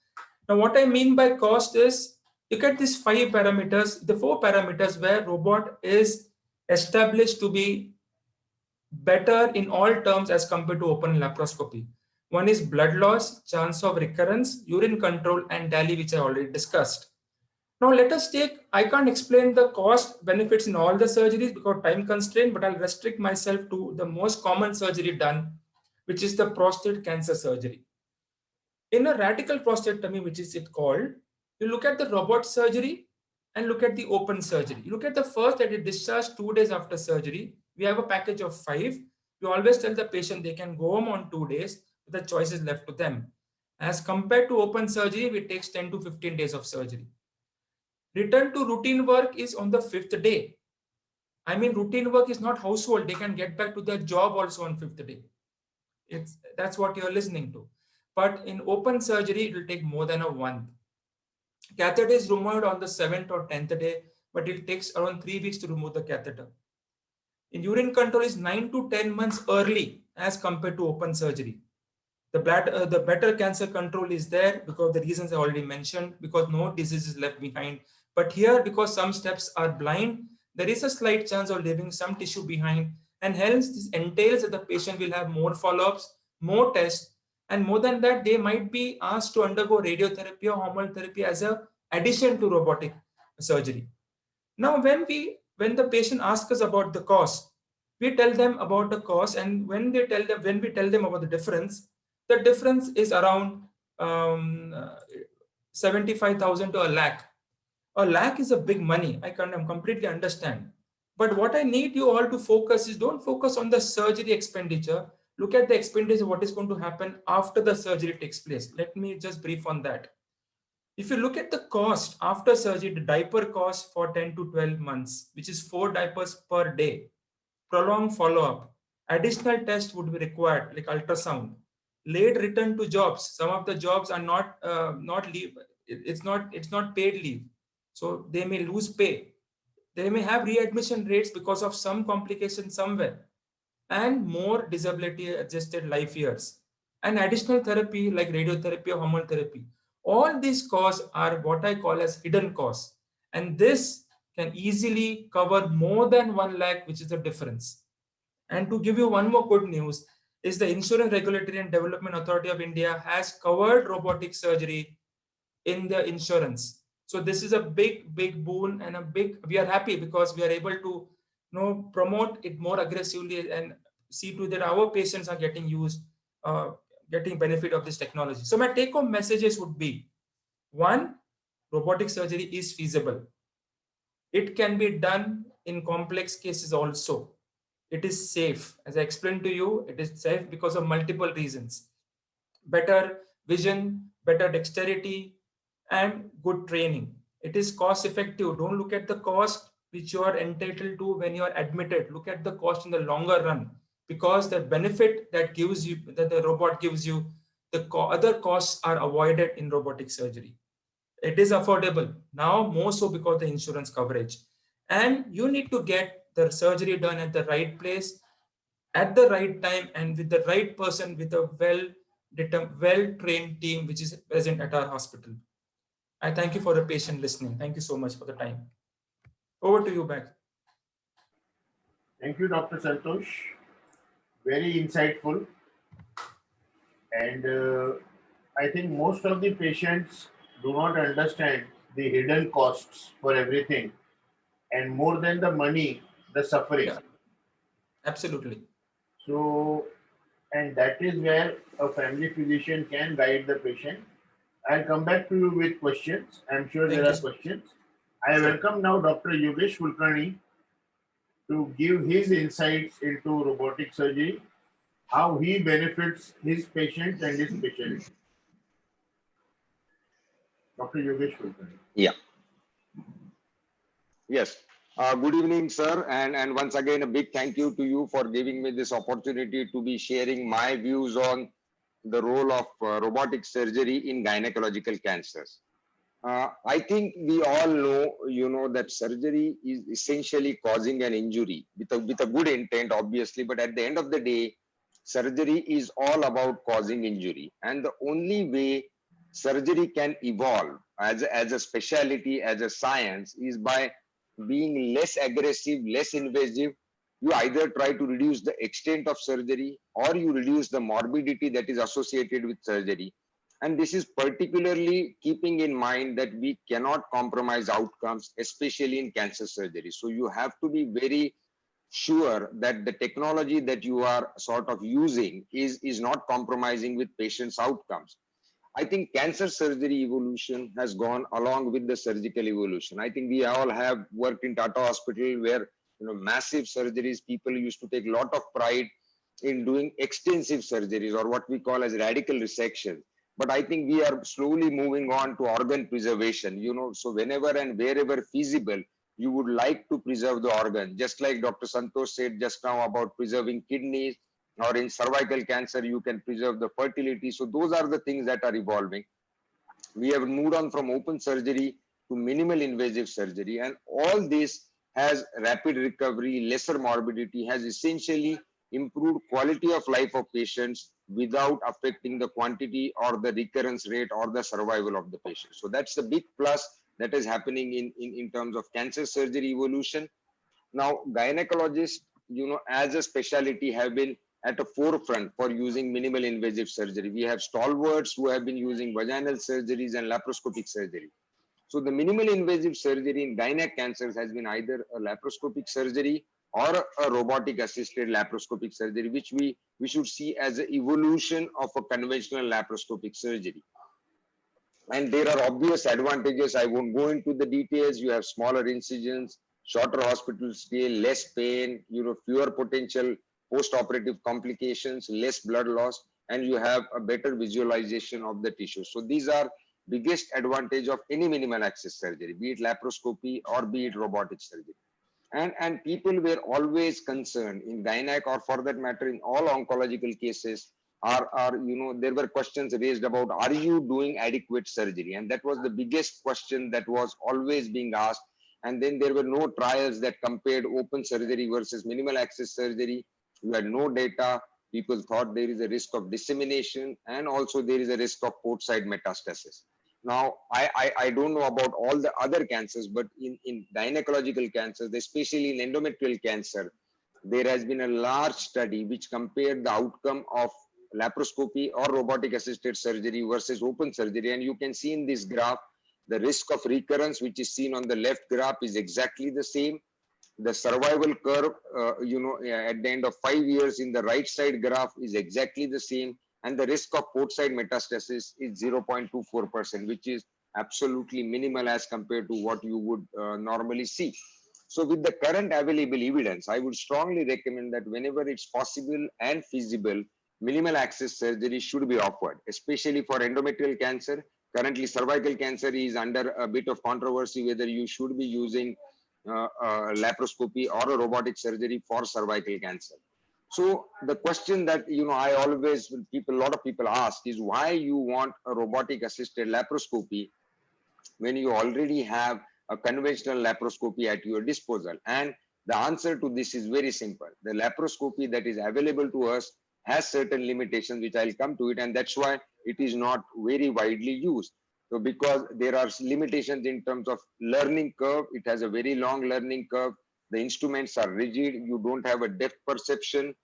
Now, what I mean by cost is, look at these 5 parameters, the 4 parameters where robot is established to be better in all terms as compared to open laparoscopy. One is blood loss, chance of recurrence, urine control, and DALI, which I already discussed. Now let us take, I can't explain the cost benefits in all the surgeries because time constraint, but I'll restrict myself to the most common surgery done, which is the prostate cancer surgery. In a radical prostatectomy, which is it called, you look at the robot surgery and look at the open surgery. You look at the first, that is discharged 2 days after surgery. We have a package of 5. We always tell the patient they can go home on 2 days, but the choice is left to them. As compared to open surgery, it takes 10 to 15 days of surgery. Return to routine work is on the 5th day. I mean, routine work is not household. They can get back to their job also on 5th day. That's what you're listening to. but in open surgery, it will take more than a month. Catheter is removed on the 7th or 10th day, but it takes around 3 weeks to remove the catheter. In urine control is 9 to 10 months early as compared to open surgery. The better cancer control is there because the reasons I already mentioned, because no disease is left behind. But here, because some steps are blind, there is a slight chance of leaving some tissue behind, and hence this entails that the patient will have more follow-ups, more tests, and more than that, they might be asked to undergo radiotherapy or hormonal therapy as a addition to robotic surgery. Now, when the patient asks us about the cost, we tell them about the cost, and when we tell them about the difference is around 75,000 to a lakh. A lakh is a big money. I completely understand. But what I need you all to focus is, don't focus on the surgery expenditure. Look at the expenditure, what is going to happen after the surgery takes place. Let me just brief on that. If you look at the cost after surgery, the diaper cost for 10 to 12 months, which is 4 diapers per day, prolonged follow-up, additional tests would be required, like ultrasound, late return to jobs. Some of the jobs are not leave. It's not paid leave, so they may lose pay. They may have readmission rates because of some complication somewhere, and more disability adjusted life years, and additional therapy like radiotherapy or hormone therapy. All these costs are what I call as hidden costs, and this can easily cover more than 1 lakh, which is the difference. And to give you one more good news is the Insurance Regulatory and Development Authority of India has covered robotic surgery in the insurance. So this is a big boon, and we are happy because we are able to promote it more aggressively and see to that our patients are getting getting benefit of this technology. So my take home messages would be: one, robotic surgery is feasible. It can be done in complex cases also. It is safe. As I explained to you, it is safe because of multiple reasons: better vision, better dexterity, and good training. It is cost effective. Don't look at the cost which you are entitled to when you are admitted. Look at the cost in the longer run, because the benefit that the robot gives you, the other costs are avoided in robotic surgery. It is affordable now, more so because the insurance coverage. And you need to get the surgery done at the right place, at the right time, and with the right person, with a well-trained team which is present at our hospital. I thank you for the patient listening. Thank you so much for the time. Over to you, back. Thank you, Dr. Santosh. Very insightful. And I think most of the patients do not understand the hidden costs for everything, and more than the money, the suffering. Yeah, absolutely. So, and that is where a family physician can guide the patient. I'll come back to you with questions. I'm sure Thank there you. are questions. I welcome now Dr. Yogesh Kulkarni to give his insights into robotic surgery, how he benefits his patients and his specialty. Dr. Yogesh Kulkarni. Yeah. Yes. Good evening, sir. And once again, a big thank you to you for giving me this opportunity to be sharing my views on the role of robotic surgery in gynecological cancers. I think we all know, that surgery is essentially causing an injury with a good intent, obviously. But at the end of the day, surgery is all about causing injury. And the only way surgery can evolve as a specialty, as a science, is by being less aggressive, less invasive. You either try to reduce the extent of surgery or you reduce the morbidity that is associated with surgery. And this is particularly keeping in mind that we cannot compromise outcomes, especially in cancer surgery. So you have to be very sure that the technology that you are sort of using is not compromising with patients' outcomes. I think cancer surgery evolution has gone along with the surgical evolution. I think we all have worked in Tata Hospital where massive surgeries, people used to take a lot of pride in doing extensive surgeries or what we call as radical resection. But I think we are slowly moving on to organ preservation, so whenever and wherever feasible, you would like to preserve the organ. Just like Dr. Santosh said just now about preserving kidneys, or in cervical cancer, you can preserve the fertility. So those are the things that are evolving. We have moved on from open surgery to minimal invasive surgery, and all this has rapid recovery, lesser morbidity, has essentially improved quality of life of patients without affecting the quantity or the recurrence rate or the survival of the patient. So that's the big plus that is happening in terms of cancer surgery evolution. Now, gynecologists, as a specialty, have been at the forefront for using minimal invasive surgery. We have stalwarts who have been using vaginal surgeries and laparoscopic surgery. So the minimal invasive surgery in gynec cancers has been either a laparoscopic surgery or a robotic assisted laparoscopic surgery, which we should see as an evolution of a conventional laparoscopic surgery. And there are obvious advantages. I won't go into the details. You have smaller incisions, shorter hospital stay, less pain, fewer potential post-operative complications, less blood loss, and you have a better visualization of the tissue. So these are biggest advantage of any minimal access surgery, be it laparoscopy or be it robotic surgery. And people were always concerned in gynec, or for that matter in all oncological cases, there were questions raised about, are you doing adequate surgery? And that was the biggest question that was always being asked. And then there were no trials that compared open surgery versus minimal access surgery. You had no data. People thought there is a risk of dissemination, and also there is a risk of port side metastasis. Now, I don't know about all the other cancers, but in gynecological cancers, especially in endometrial cancer, there has been a large study which compared the outcome of laparoscopy or robotic assisted surgery versus open surgery. And you can see in this graph, the risk of recurrence, which is seen on the left graph, is exactly the same. The survival curve, at the end of 5 years in the right side graph is exactly the same. And the risk of port side metastasis is 0.24%, which is absolutely minimal as compared to what you would normally see. So with the current available evidence, I would strongly recommend that whenever it's possible and feasible, minimal access surgery should be offered, especially for endometrial cancer. Currently, cervical cancer is under a bit of controversy whether you should be using laparoscopy or a robotic surgery for cervical cancer. So the question that a lot of people ask is, why you want a robotic assisted laparoscopy when you already have a conventional laparoscopy at your disposal? And the answer to this is very simple. The laparoscopy that is available to us has certain limitations, which I'll come to it, and that's why it is not very widely used. So because there are limitations in terms of learning curve, it has a very long learning curve. The instruments are rigid. You don't have a depth perception.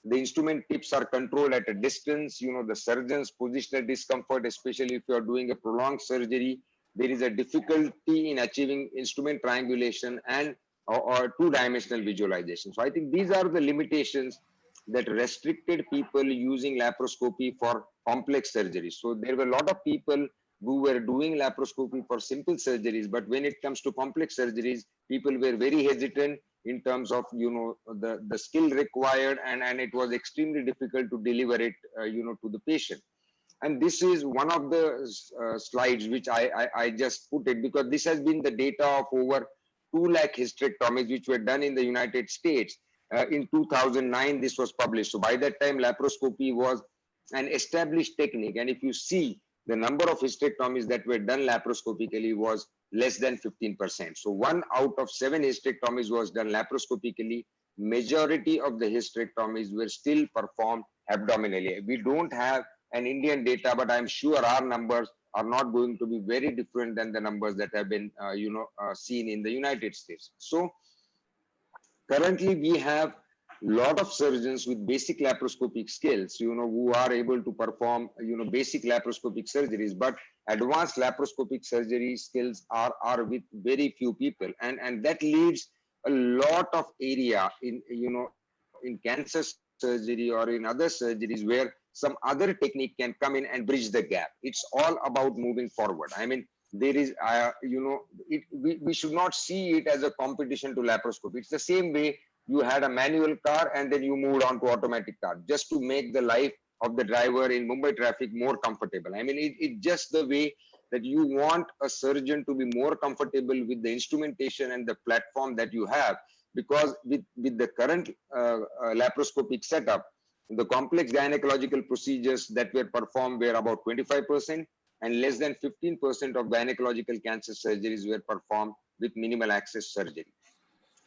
The instrument tips are controlled at a distance. The surgeon's positional discomfort, especially if you are doing a prolonged surgery, there is a difficulty in achieving instrument triangulation and or two-dimensional visualization. So I think these are the limitations that restricted people using laparoscopy for complex surgeries. So there were a lot of people who were doing laparoscopy for simple surgeries, but when it comes to complex surgeries, people were very hesitant in terms of the skill required, and it was extremely difficult to deliver it to the patient. And this is one of the slides which I just put it, because this has been the data of over 2 lakh hysterectomies which were done in the United States. In 2009 this was published. So by that time laparoscopy was an established technique, and if you see, the number of hysterectomies that were done laparoscopically was less than 15%. So 1 out of 7 hysterectomies was done laparoscopically. Majority of the hysterectomies were still performed abdominally. We don't have an Indian data, but I'm sure our numbers are not going to be very different than the numbers that have been seen in the United States. So currently we have lot of surgeons with basic laparoscopic skills, who are able to perform, basic laparoscopic surgeries, but advanced laparoscopic surgery skills are with very few people. And that leads a lot of area in cancer surgery or in other surgeries where some other technique can come in and bridge the gap. It's all about moving forward. I mean, there is, we should not see it as a competition to laparoscopy. It's the same way you had a manual car and then you moved on to automatic car just to make the life of the driver in Mumbai traffic more comfortable. I mean, it's just the way that you want a surgeon to be more comfortable with the instrumentation and the platform that you have, because with the current laparoscopic setup, The complex gynecological procedures that were performed were about 25%, and less than 15% of gynecological cancer surgeries were performed with minimal access surgery.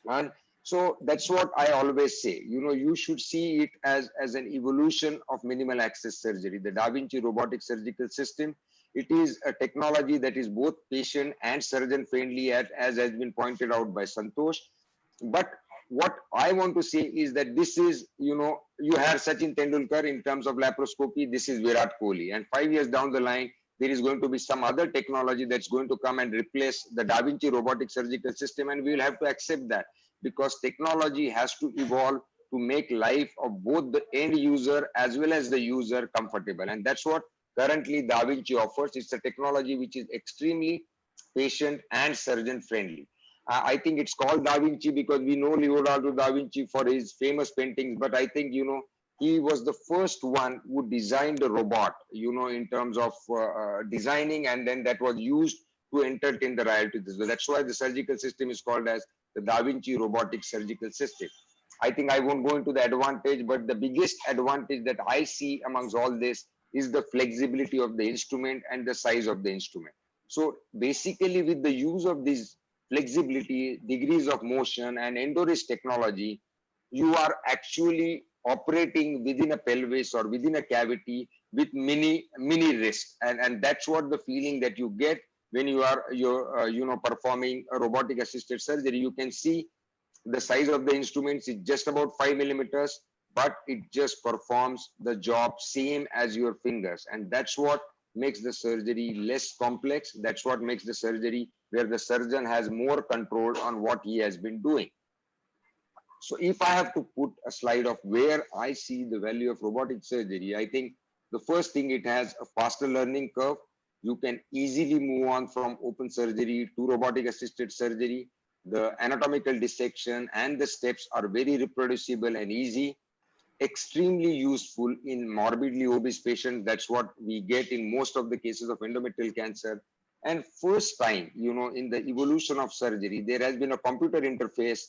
And so that's what I always say. You should see it as an evolution of minimal access surgery. The Da Vinci robotic surgical system, it is a technology that is both patient and surgeon friendly, as has been pointed out by Santosh. But what I want to say is that this is, you have Sachin Tendulkar in terms of laparoscopy, this is Virat Kohli. And 5 years down the line, there is going to be some other technology that's going to come and replace the Da Vinci robotic surgical system. And we will have to accept that, because technology has to evolve to make life of both the end user as well as the user comfortable. And that's what currently Da Vinci offers. It's a technology which is extremely patient and surgeon friendly. I think it's called Da Vinci because we know Leonardo da Vinci for his famous paintings, but I think, he was the first one who designed a robot, in terms of designing, and then that was used to entertain the royalties. So that's why the surgical system is called as the Da Vinci robotic surgical system. I think I won't go into the advantage, but the biggest advantage that I see amongst all this is the flexibility of the instrument and the size of the instrument. So basically, with the use of these flexibility, degrees of motion, and EndoWrist technology, you are actually operating within a pelvis or within a cavity with mini wrist, and that's what the feeling that you get when you're performing a robotic assisted surgery. You can see the size of the instruments is just about 5 millimeters, but it just performs the job same as your fingers, and that's what makes the surgery less complex. That's what makes the surgery where the surgeon has more control on what he has been doing. So if I have to put a slide of where I see the value of robotic surgery, I think the first thing, it has a faster learning curve. You can easily move on from open surgery to robotic assisted surgery. The anatomical dissection and the steps are very reproducible and easy. Extremely useful in morbidly obese patients. That's what we get in most of the cases of endometrial cancer. And first time, in the evolution of surgery, there has been a computer interface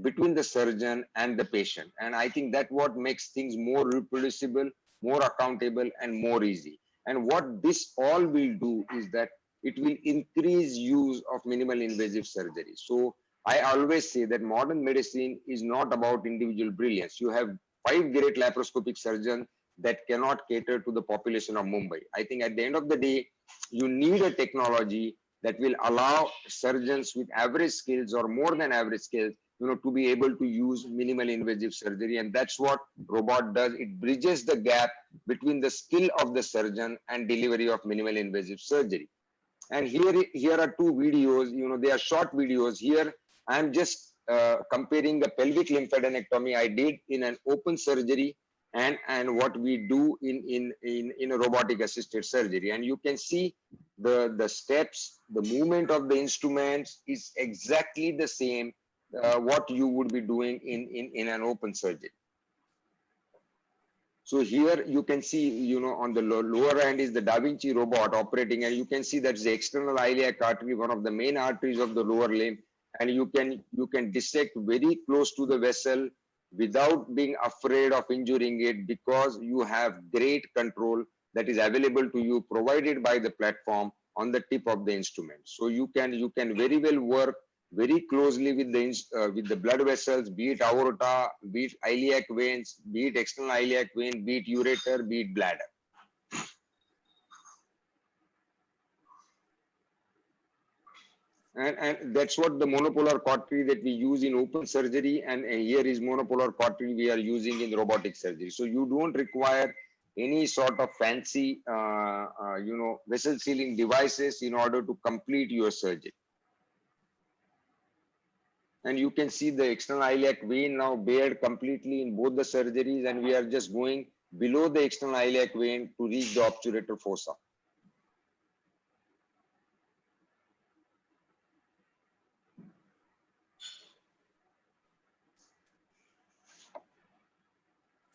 between the surgeon and the patient. And I think that what makes things more reproducible, more accountable, and more easy. And what this all will do is that it will increase use of minimal invasive surgery. So I always say that modern medicine is not about individual brilliance. You have 5 great laparoscopic surgeons that cannot cater to the population of Mumbai. I think at the end of the day, you need a technology that will allow surgeons with average skills or more than average skills, to be able to use minimal invasive surgery. And that's what robot does. It bridges the gap between the skill of the surgeon and delivery of minimal invasive surgery. And here are 2 videos, they are short videos. Here, I'm just comparing the pelvic lymphadenectomy I did in an open surgery and what we do in a robotic assisted surgery. And you can see the steps, the movement of the instruments is exactly the same what you would be doing in an open surgery. So here you can see, on the lower end is the Da Vinci robot operating, and you can see that's the external iliac artery, one of the main arteries of the lower limb, and you can dissect very close to the vessel without being afraid of injuring it, because you have great control that is available to you, provided by the platform on the tip of the instrument. So you can very well work very closely with the blood vessels, be it aorta, be it iliac veins, be it external iliac vein, be it ureter, be it bladder. And that's what the monopolar cautery that we use in open surgery, and here is monopolar cautery we are using in robotic surgery. So you don't require any sort of fancy, vessel sealing devices in order to complete your surgery. And you can see the external iliac vein now bared completely in both the surgeries, and we are just going below the external iliac vein to reach the obturator fossa.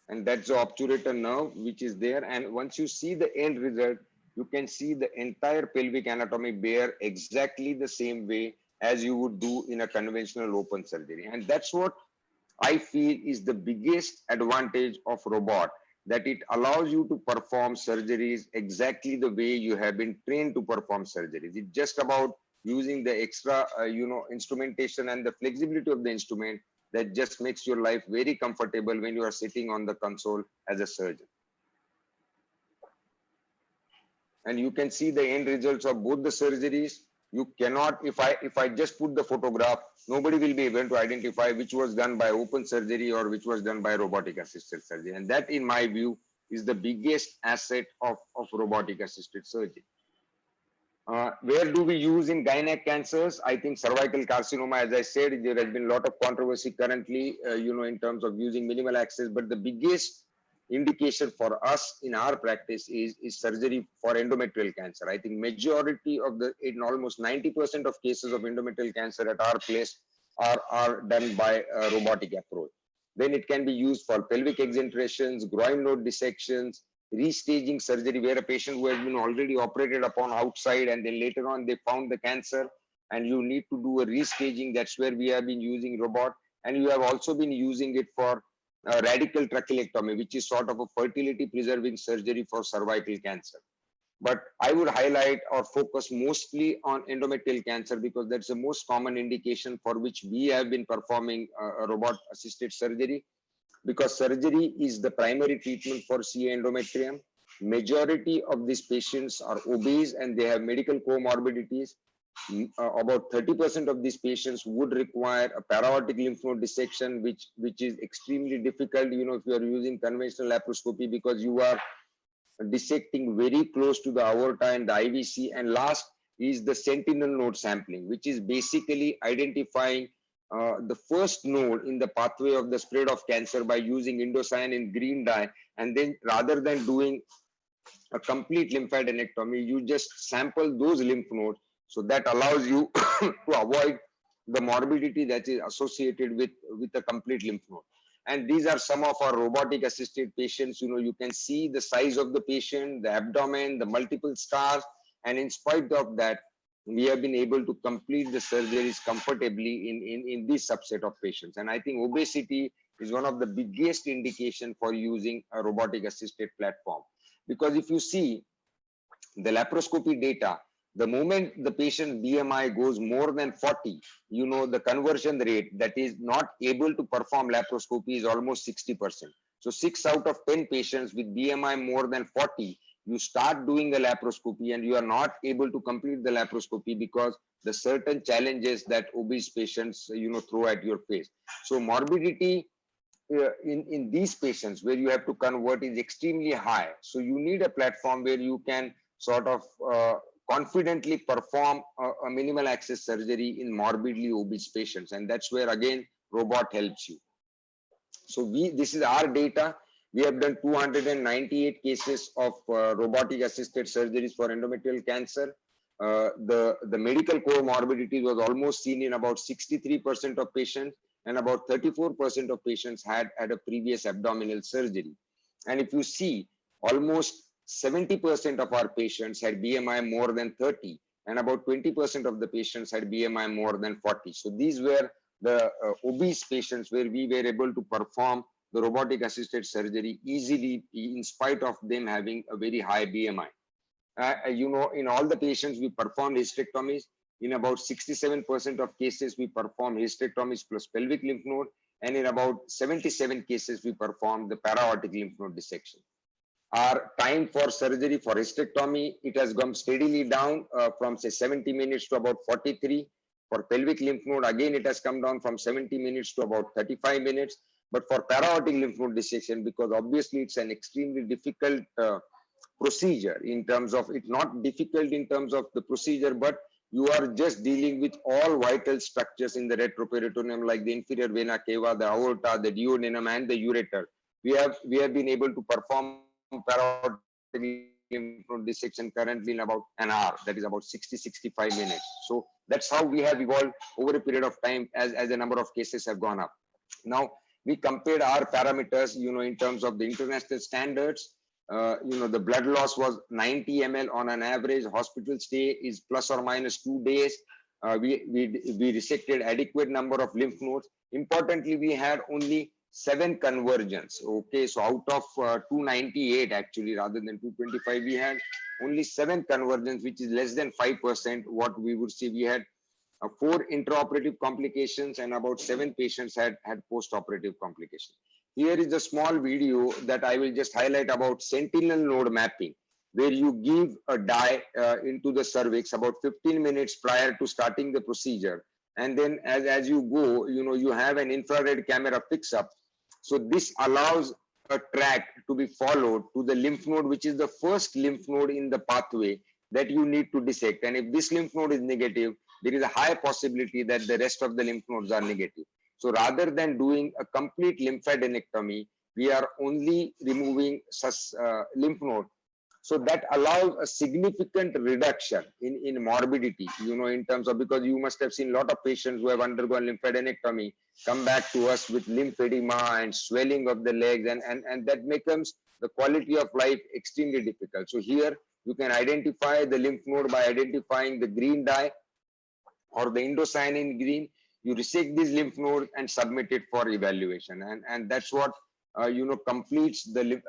And that's the obturator nerve which is there. And once you see the end result, you can see the entire pelvic anatomy bare exactly the same way as you would do in a conventional open surgery. And that's what I feel is the biggest advantage of robot. that it allows you to perform surgeries exactly the way you have been trained to perform surgeries. It's just about using the extra, instrumentation and the flexibility of the instrument that just makes your life very comfortable when you are sitting on the console as a surgeon. And you can see the end results of both the surgeries. You cannot, if I just put the photograph, nobody will be able to identify which was done by open surgery or which was done by robotic assisted surgery. And that, in my view, is the biggest asset of robotic assisted surgery. Where do we use in gynec cancers? I think cervical carcinoma, as I said, there has been a lot of controversy currently, in terms of using minimal access, but the biggest indication for us in our practice is surgery for endometrial cancer. I think majority of in almost 90% of cases of endometrial cancer at our place are done by a robotic approach. Then it can be used for pelvic exenterations, groin node dissections, restaging surgery, where a patient who has been already operated upon outside and then later on they found the cancer and you need to do a restaging. That's where we have been using robot. And you have also been using it for radical trachelectomy, which is sort of a fertility preserving surgery for cervical cancer. But I would highlight or focus mostly on endometrial cancer because that's the most common indication for which we have been performing a robot assisted surgery. Because surgery is the primary treatment for CA endometrium. Majority of these patients are obese and they have medical comorbidities. About 30% of these patients would require a para-aortic lymph node dissection, which is extremely difficult, if you are using conventional laparoscopy, because you are dissecting very close to the aorta and the IVC. And last is the sentinel node sampling, which is basically identifying the first node in the pathway of the spread of cancer by using indocyanine green dye. And then rather than doing a complete lymphadenectomy, you just sample those lymph nodes. So that allows you to avoid the morbidity that is associated with a complete lymph node. And these are some of our robotic assisted patients. You can see the size of the patient, the abdomen, the multiple scars. And in spite of that, we have been able to complete the surgeries comfortably in this subset of patients. And I think obesity is one of the biggest indication for using a robotic assisted platform. Because if you see the laparoscopy data, the moment the patient BMI goes more than 40, the conversion rate that is not able to perform laparoscopy is almost 60%. So 6 out of 10 patients with BMI more than 40, you start doing a laparoscopy and you are not able to complete the laparoscopy because the certain challenges that obese patients, throw at your face. So morbidity in these patients where you have to convert is extremely high. So you need a platform where you can sort of confidently perform a minimal access surgery in morbidly obese patients. And that's where, again, robot helps you. So this is our data. We have done 298 cases of robotic assisted surgeries for endometrial cancer. The medical comorbidity was almost seen in about 63% of patients, and about 34% of patients had a previous abdominal surgery. And if you see, almost 70% of our patients had BMI more than 30, and about 20% of the patients had BMI more than 40. So these were the obese patients where we were able to perform the robotic assisted surgery easily in spite of them having a very high BMI. In all the patients we performed hysterectomies. In about 67% of cases we performed hysterectomies plus pelvic lymph node, and in about 77 cases we performed the para-aortic lymph node dissection. Our time for surgery for hysterectomy, it has gone steadily down from say 70 minutes to about 43. For pelvic lymph node, again, it has come down from 70 minutes to about 35 minutes. But for para-aortic lymph node dissection, because obviously it's an extremely difficult procedure in terms of, it's not difficult in terms of the procedure, but you are just dealing with all vital structures in the retroperitoneum, like the inferior vena cava, the aorta, the duodenum, and the ureter. We have been able to perform para-aortic lymph node dissection currently in about an hour, that is about 60-65 minutes. So that's how we have evolved over a period of time as the number of cases have gone up. Now we compared our parameters, in terms of the international standards. The blood loss was 90 ml on an average. Hospital stay is plus or minus 2 days. We resected adequate number of lymph nodes. Importantly, we had only 7 conversions. Okay, so out of 298 actually, rather than 225, we had only 7 conversions, which is less than 5%. What we would see, we had 4 intraoperative complications and about 7 patients had post-operative complications. Here is a small video that I will just highlight about sentinel node mapping, where you give a dye into the cervix about 15 minutes prior to starting the procedure. And then as you go, you have an infrared camera picks up. So this allows a track to be followed to the lymph node, which is the first lymph node in the pathway that you need to dissect. And if this lymph node is negative, there is a high possibility that the rest of the lymph nodes are negative. So rather than doing a complete lymphadenectomy, we are only removing such lymph node. So that allows a significant reduction in morbidity, in terms of, because you must have seen a lot of patients who have undergone lymphadenectomy come back to us with lymphedema and swelling of the legs, and that becomes the quality of life extremely difficult. So here you can identify the lymph node by identifying the green dye or the indocyanine green. You resect this lymph node and submit it for evaluation, and that's what completes the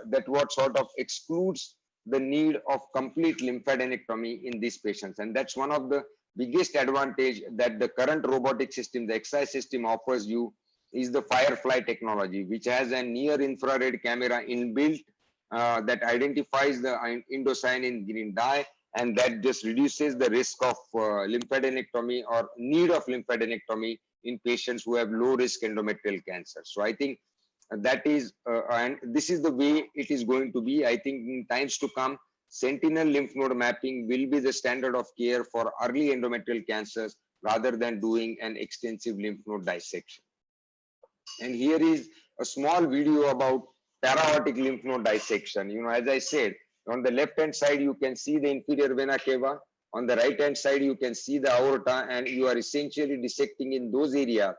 that what sort of excludes the need of complete lymphadenectomy in these patients. And that's one of the biggest advantage that the current robotic system, the Xi system, offers you, is the Firefly technology, which has a near infrared camera inbuilt that identifies the indocyanine green dye, and that just reduces the risk of lymphadenectomy or need of lymphadenectomy in patients who have low risk endometrial cancer. So I think that is, and this is the way it is going to be. I think in times to come, sentinel lymph node mapping will be the standard of care for early endometrial cancers rather than doing an extensive lymph node dissection. And here is a small video about para-aortic lymph node dissection. As I said, on the left hand side, you can see the inferior vena cava. On the right hand side, you can see the aorta, and you are essentially dissecting in those areas.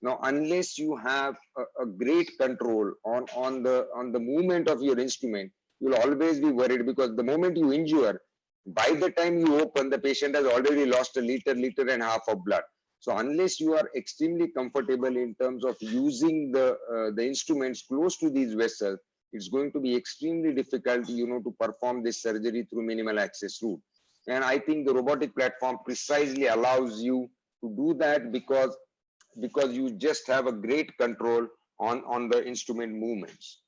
Now, unless you have a great control on the movement of your instrument, you'll always be worried, because the moment you injure, by the time you open, the patient has already lost a liter and a half of blood. So unless you are extremely comfortable in terms of using the instruments close to these vessels, it's going to be extremely difficult, to perform this surgery through minimal access route. And I think the robotic platform precisely allows you to do that, because you just have a great control on the instrument movements.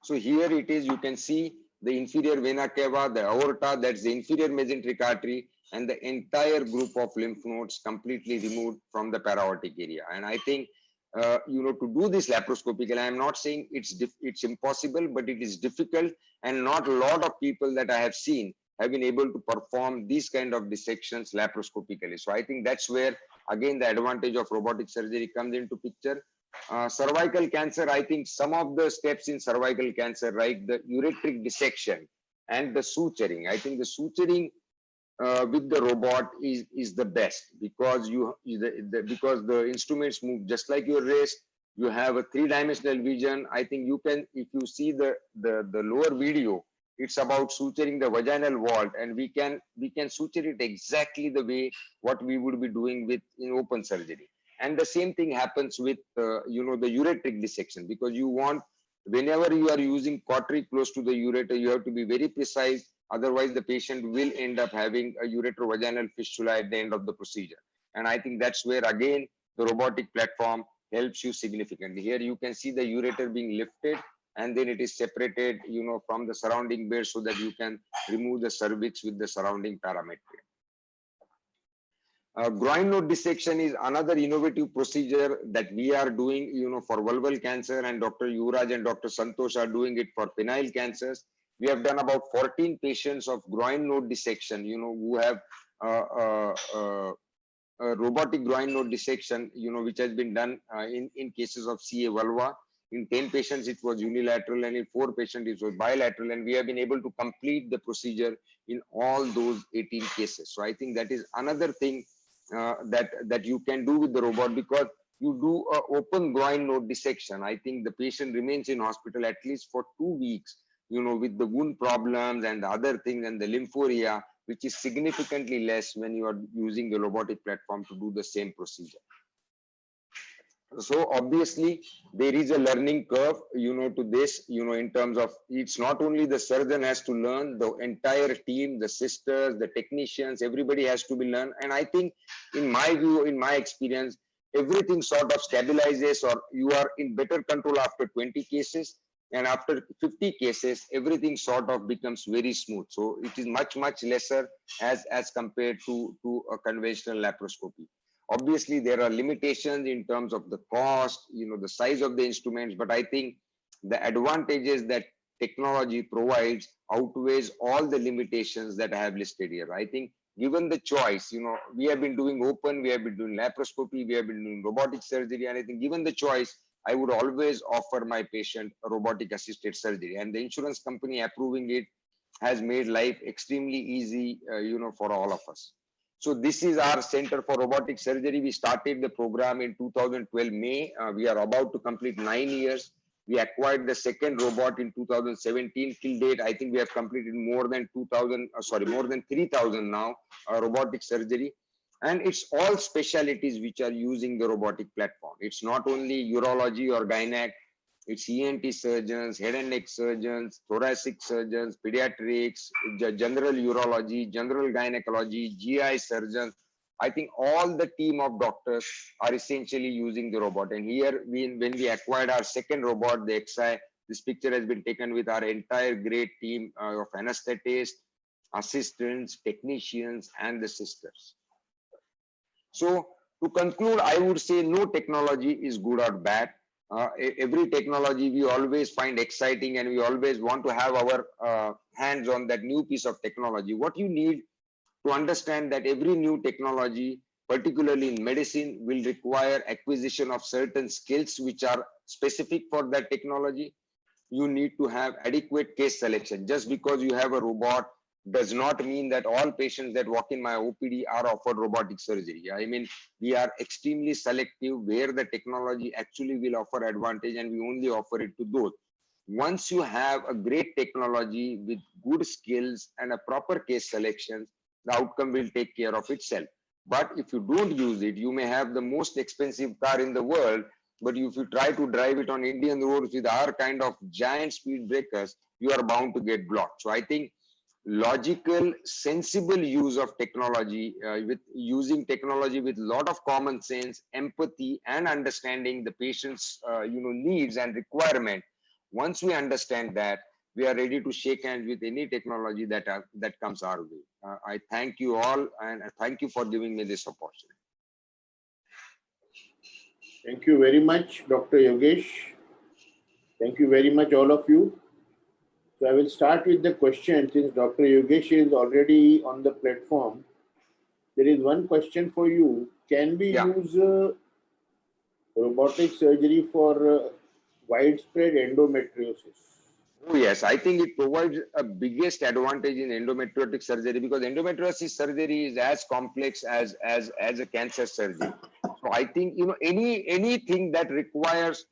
So here it is, you can see the inferior vena cava, the aorta, that's the inferior mesenteric artery, and the entire group of lymph nodes completely removed from the para-aortic area. And I think, to do this laparoscopically, I am not saying it's impossible, but it is difficult, and not a lot of people that I have seen have been able to perform these kind of dissections laparoscopically. So I think that's where, again, the advantage of robotic surgery comes into picture. Cervical cancer, I think some of the steps in cervical cancer, right, the ureteric dissection and the suturing, I think the suturing with the robot is the best, because because the instruments move just like your wrist. You have a 3-dimensional vision. I think you can, if you see the lower video, it's about suturing the vaginal vault, and we can suture it exactly the way what we would be doing in open surgery. And the same thing happens with the ureteric dissection, because you want, whenever you are using cautery close to the ureter, you have to be very precise. Otherwise, the patient will end up having a ureterovaginal fistula at the end of the procedure. And I think that's where, again, the robotic platform helps you significantly. Here you can see the ureter being lifted, and then it is separated, from the surrounding bed, so that you can remove the cervix with the surrounding parametrium. Groin node dissection is another innovative procedure that we are doing, for vulval cancer, and Dr. Yuvraj and Dr. Santosh are doing it for penile cancers. We have done about 14 patients of groin node dissection, who have robotic groin node dissection, which has been done in cases of CA vulva. In 10 patients, it was unilateral, and in 4 patients, it was bilateral. And we have been able to complete the procedure in all those 18 cases. So I think that is another thing that you can do with the robot, because you do an open groin node dissection. I think the patient remains in hospital at least for 2 weeks, with the wound problems and the other things, and the lymphoria, which is significantly less when you are using the robotic platform to do the same procedure. So obviously there is a learning curve, to this, in terms of it's not only the surgeon has to learn, the entire team, the sisters, the technicians, everybody has to be learned. And I think in my view, in my experience, everything sort of stabilizes, or you are in better control after 20 cases. And after 50 cases, everything sort of becomes very smooth. So it is much, much lesser as compared to a conventional laparoscopy. Obviously, there are limitations in terms of the cost, the size of the instruments, but I think the advantages that technology provides outweighs all the limitations that I have listed here. I think given the choice, we have been doing open, we have been doing laparoscopy, we have been doing robotic surgery, and I think given the choice, I would always offer my patient a robotic assisted surgery, and the insurance company approving it has made life extremely easy, for all of us. So this is our Center for Robotic Surgery. We started the program in 2012 May. We are about to complete 9 years. We acquired the second robot in 2017. Till date, I think we have completed more than 3,000 now robotic surgery. And it's all specialties which are using the robotic platform. It's not only urology or gynec, it's ENT surgeons, head and neck surgeons, thoracic surgeons, pediatrics, general urology, general gynecology, GI surgeons. I think all the team of doctors are essentially using the robot. And here, when we acquired our second robot, the XI, this picture has been taken with our entire great team of anesthetists, assistants, technicians, and the sisters. So to conclude, I would say no technology is good or bad. Every technology we always find exciting, and we always want to have our hands on that new piece of technology. What you need to understand that every new technology, particularly in medicine, will require acquisition of certain skills which are specific for that technology. You need to have adequate case selection. Just because you have a robot does not mean that all patients that walk in my OPD are offered robotic surgery. I mean, we are extremely selective where the technology actually will offer advantage, and we only offer it to those. Once you have a great technology with good skills and a proper case selection, the outcome will take care of itself. But if you don't use it, you may have the most expensive car in the world, but if you try to drive it on Indian roads with our kind of giant speed breakers, you are bound to get blocked. So I think logical, sensible use of technology, with using technology with a lot of common sense, empathy, and understanding the patient's needs and requirement. Once we understand that, we are ready to shake hands with any technology that comes our way. I thank you all, and thank you for giving me this opportunity. Thank you very much, Dr. Yogesh. Thank you very much, all of you. So I will start with the question. Since Dr. Yogesh is already on the platform, there is one question for you. Can we use robotic surgery for widespread endometriosis? Oh yes, I think it provides a biggest advantage in endometriotic surgery, because endometriosis surgery is as complex as a cancer surgery. So I think anything that requires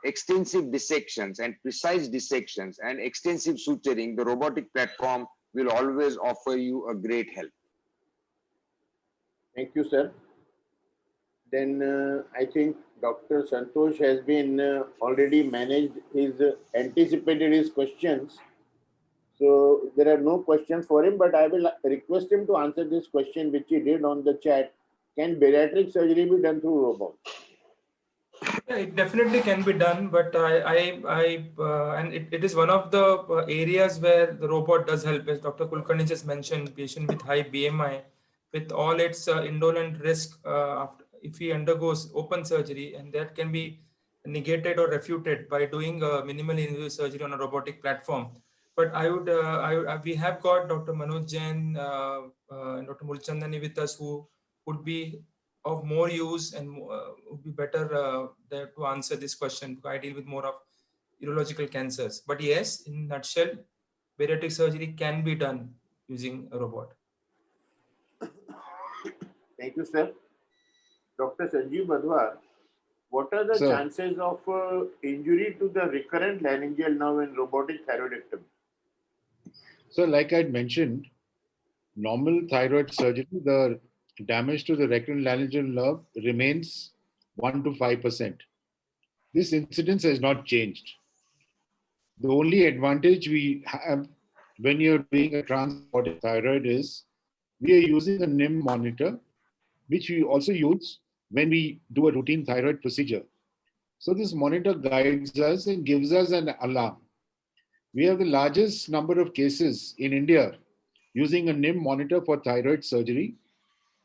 extensive dissections and precise dissections and extensive suturing, the robotic platform will always offer you a great help. Thank you, sir. Then I think Dr. Santosh has been already anticipated his questions. So there are no questions for him, but I will request him to answer this question which he did on the chat. Can bariatric surgery be done through robots? Yeah, it definitely can be done, but and it is one of the areas where the robot does help. As Dr. Kulkarni just mentioned, patient with high BMI, with all its indolent risk if he undergoes open surgery, and that can be negated or refuted by doing minimally invasive surgery on a robotic platform. But we have got Dr. Manoj Jain and Dr. Mulchandani with us, who would be of more use and would be better there to answer this question, because I deal with more of urological cancers. But yes, in a nutshell, bariatric surgery can be done using a robot. Thank you, sir. Dr. Sanjeev Badhwar, what are the chances of injury to the recurrent laryngeal nerve in robotic thyroidectomy? So like I'd mentioned, normal thyroid surgery, the damage to the recurrent laryngeal nerve remains 1 to 5%. This incidence has not changed. The only advantage we have when you're doing a transport thyroid is we are using a NIM monitor, which we also use when we do a routine thyroid procedure. So this monitor guides us and gives us an alarm. We have the largest number of cases in India using a NIM monitor for thyroid surgery.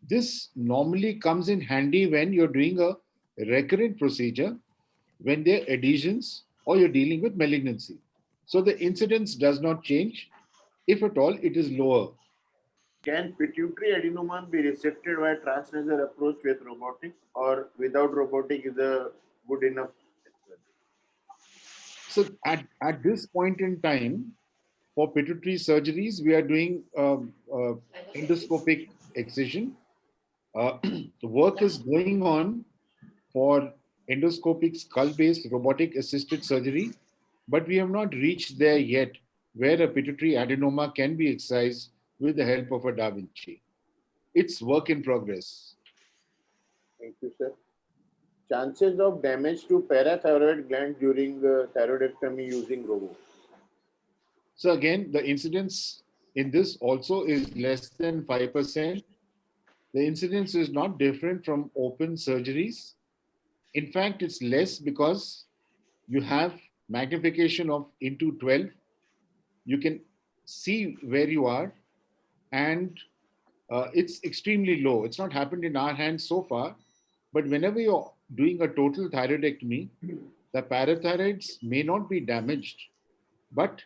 This normally comes in handy when you're doing a recurrent procedure, when there are adhesions or you're dealing with malignancy. So the incidence does not change. If at all, it is lower. Can pituitary adenoma be resected by transnasal approach with robotic, or without robotic is a good enough? So at this point in time, for pituitary surgeries, we are doing endoscopic excision. The work is going on for endoscopic skull-based robotic assisted surgery, but we have not reached there yet where a pituitary adenoma can be excised with the help of a Da Vinci. It's work in progress. Thank you, sir. Chances of damage to parathyroid gland during thyroidectomy using robo. So again, the incidence in this also is less than 5%. The incidence is not different from open surgeries. In fact, it's less because you have magnification of into 12. You can see where you are, and it's extremely low. It's not happened in our hands so far, but whenever you're doing a total thyroidectomy, the parathyroids may not be damaged, but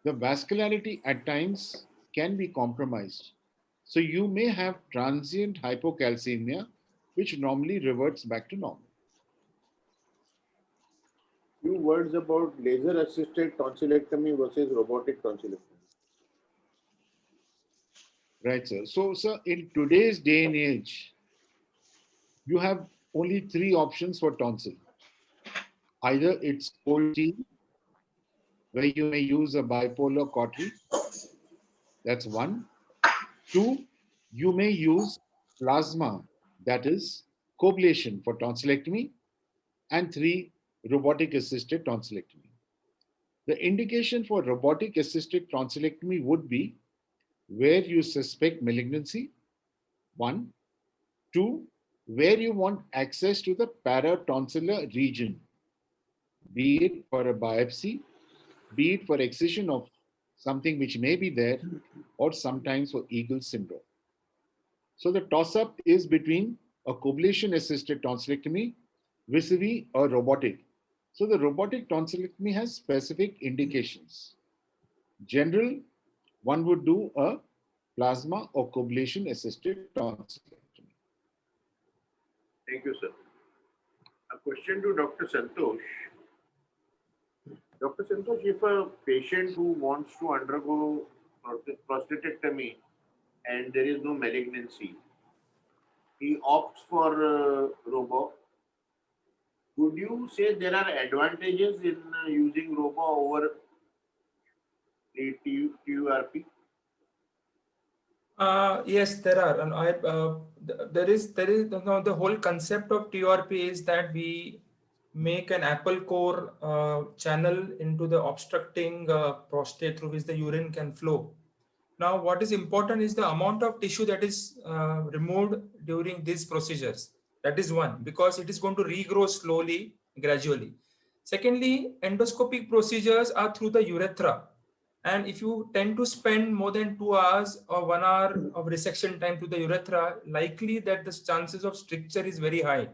the vascularity at times can be compromised. So you may have transient hypocalcemia, which normally reverts back to normal. Few words about laser-assisted tonsillectomy versus robotic tonsillectomy. Right, sir. So, sir, in today's day and age, you have only three options for tonsil. Either it's cold T, where you may use a bipolar cautery. That's one. Two, you may use plasma, that is coblation for tonsillectomy. And three, robotic assisted tonsillectomy. The indication for robotic assisted tonsillectomy would be where you suspect malignancy, one. Two, where you want access to the paratonsillar region, be it for a biopsy, be it for excision of something which may be there, or sometimes for Eagle syndrome. So the toss-up is between a coblation-assisted tonsillectomy vis-a-vis a robotic. So the robotic tonsillectomy has specific indications. General, one would do a plasma or coblation-assisted tonsillectomy. Thank you, sir. A question to Dr. Santosh. Dr. Santosh, if a patient who wants to undergo prostatectomy and there is no malignancy, he opts for robo, would you say there are advantages in using robo over the TURP? Yes, there are, and there is the whole concept of TURP is that we make an apple core channel into the obstructing prostate through which the urine can flow. Now, what is important is the amount of tissue that is removed during these procedures. That is one, because it is going to regrow slowly, gradually. Secondly, endoscopic procedures are through the urethra. And if you tend to spend more than 2 hours or 1 hour of resection time to the urethra, likely that the chances of stricture is very high.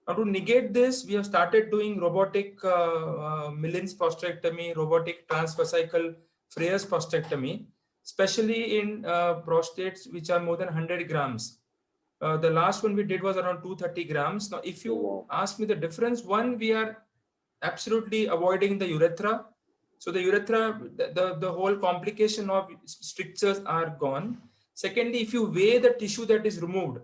Now, to negate this, we have started doing robotic Millin's prostatectomy, robotic transvesical Freyr's prostatectomy, especially in prostates which are more than 100 grams. The last one we did was around 230 grams. Now, if you ask me the difference, one, we are absolutely avoiding the urethra. So the urethra, the whole complication of strictures are gone. Secondly, if you weigh the tissue that is removed,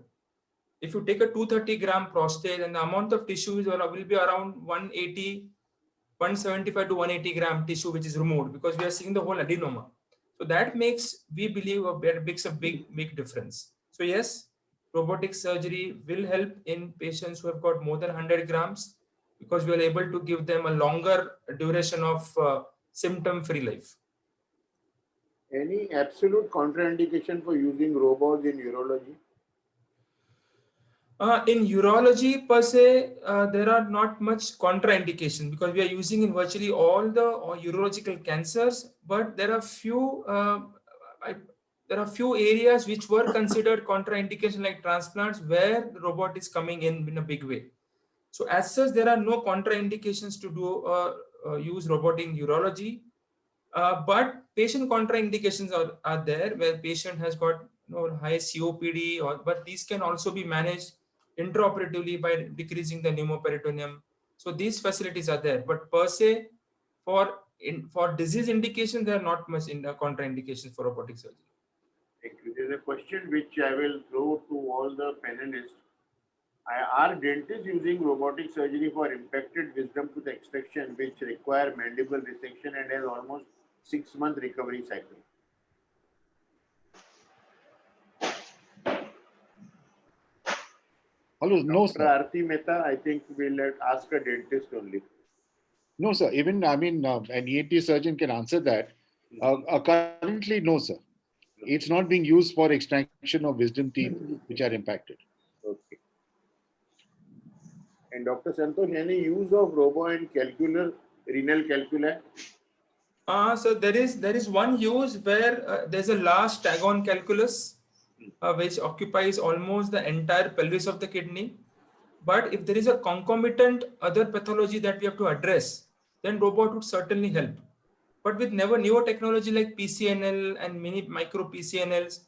if you take a 230-gram prostate, and the amount of tissue will be around 175 to 180 gram tissue which is removed, because we are seeing the whole adenoma. So that makes, we believe, makes a big difference. So yes, robotic surgery will help in patients who have got more than 100 grams, because we are able to give them a longer duration of symptom-free life. Any absolute contraindication for using robots in urology? In urology per se, there are not much contraindications because we are using in virtually all the urological cancers, but there are few areas which were considered contraindication, like transplants, where the robot is coming in a big way. So as such, there are no contraindications to do use robot in urology. But patient contraindications are there, where patient has got high COPD, but these can also be managed intraoperatively by decreasing the pneumoperitoneum. So these facilities are there, but per se for disease indication, there are not much in the contraindications for robotic surgery. Thank you. There's a question which I will throw to all the panelists. Are dentists using robotic surgery for impacted wisdom tooth extraction, which require mandible resection and has almost 6-month recovery cycle? Hello, no, Dr. sir. Aarti Mehta, I think we'll ask a dentist only. No, sir. Even, I mean, an ENT surgeon can answer that. Currently, no, sir. It's not being used for extraction of wisdom teeth which are impacted. Okay. And Dr. Santosh, any use of robo in renal calculi? So there is one use where there's a large stagon calculus, which occupies almost the entire pelvis of the kidney. But if there is a concomitant other pathology that we have to address, then robot would certainly help. But with newer technology like PCNL and micro PCNLs,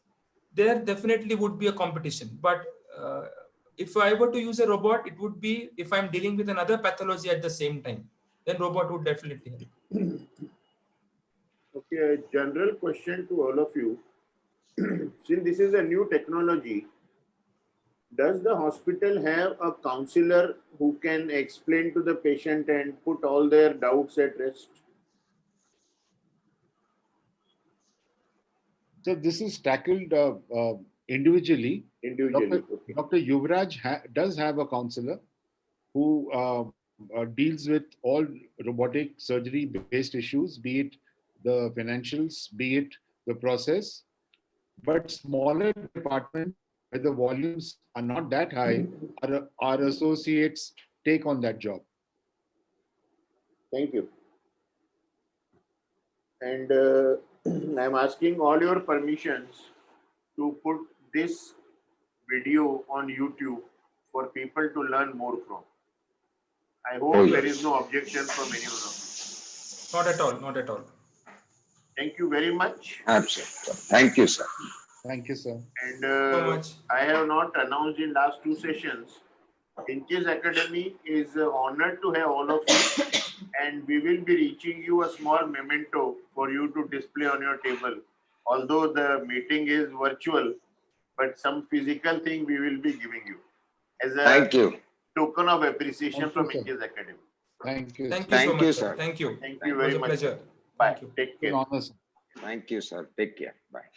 there definitely would be a competition. But if I were to use a robot, it would be if I'm dealing with another pathology at the same time, then robot would definitely help. Okay, a general question to all of you. Since this is a new technology, does the hospital have a counselor who can explain to the patient and put all their doubts at rest? So this is tackled individually. Individually. Okay. Dr. Yuvraj does have a counselor who deals with all robotic surgery-based issues, be it the financials, be it the process. But smaller departments where the volumes are not that high, our associates take on that job. Thank you. And I'm asking all your permissions to put this video on YouTube for people to learn more from. I hope there is no objection from any of them. Not at all, not at all. Thank you very much. Absolutely. Thank you, sir. Thank you, sir. And So much. I have not announced in last 2 sessions. Inches Academy is honored to have all of you, and we will be reaching you a small memento for you to display on your table. Although the meeting is virtual, but some physical thing we will be giving you as a Thank you. token of appreciation Thank from you, sir. Inches Academy. Thank you. Thank you so Thank much, you, sir. sir. Thank you. Thank It you was very a much. pleasure. Bye. Thank you. Take An care. honor, sir. Thank you, sir. Take care. Bye.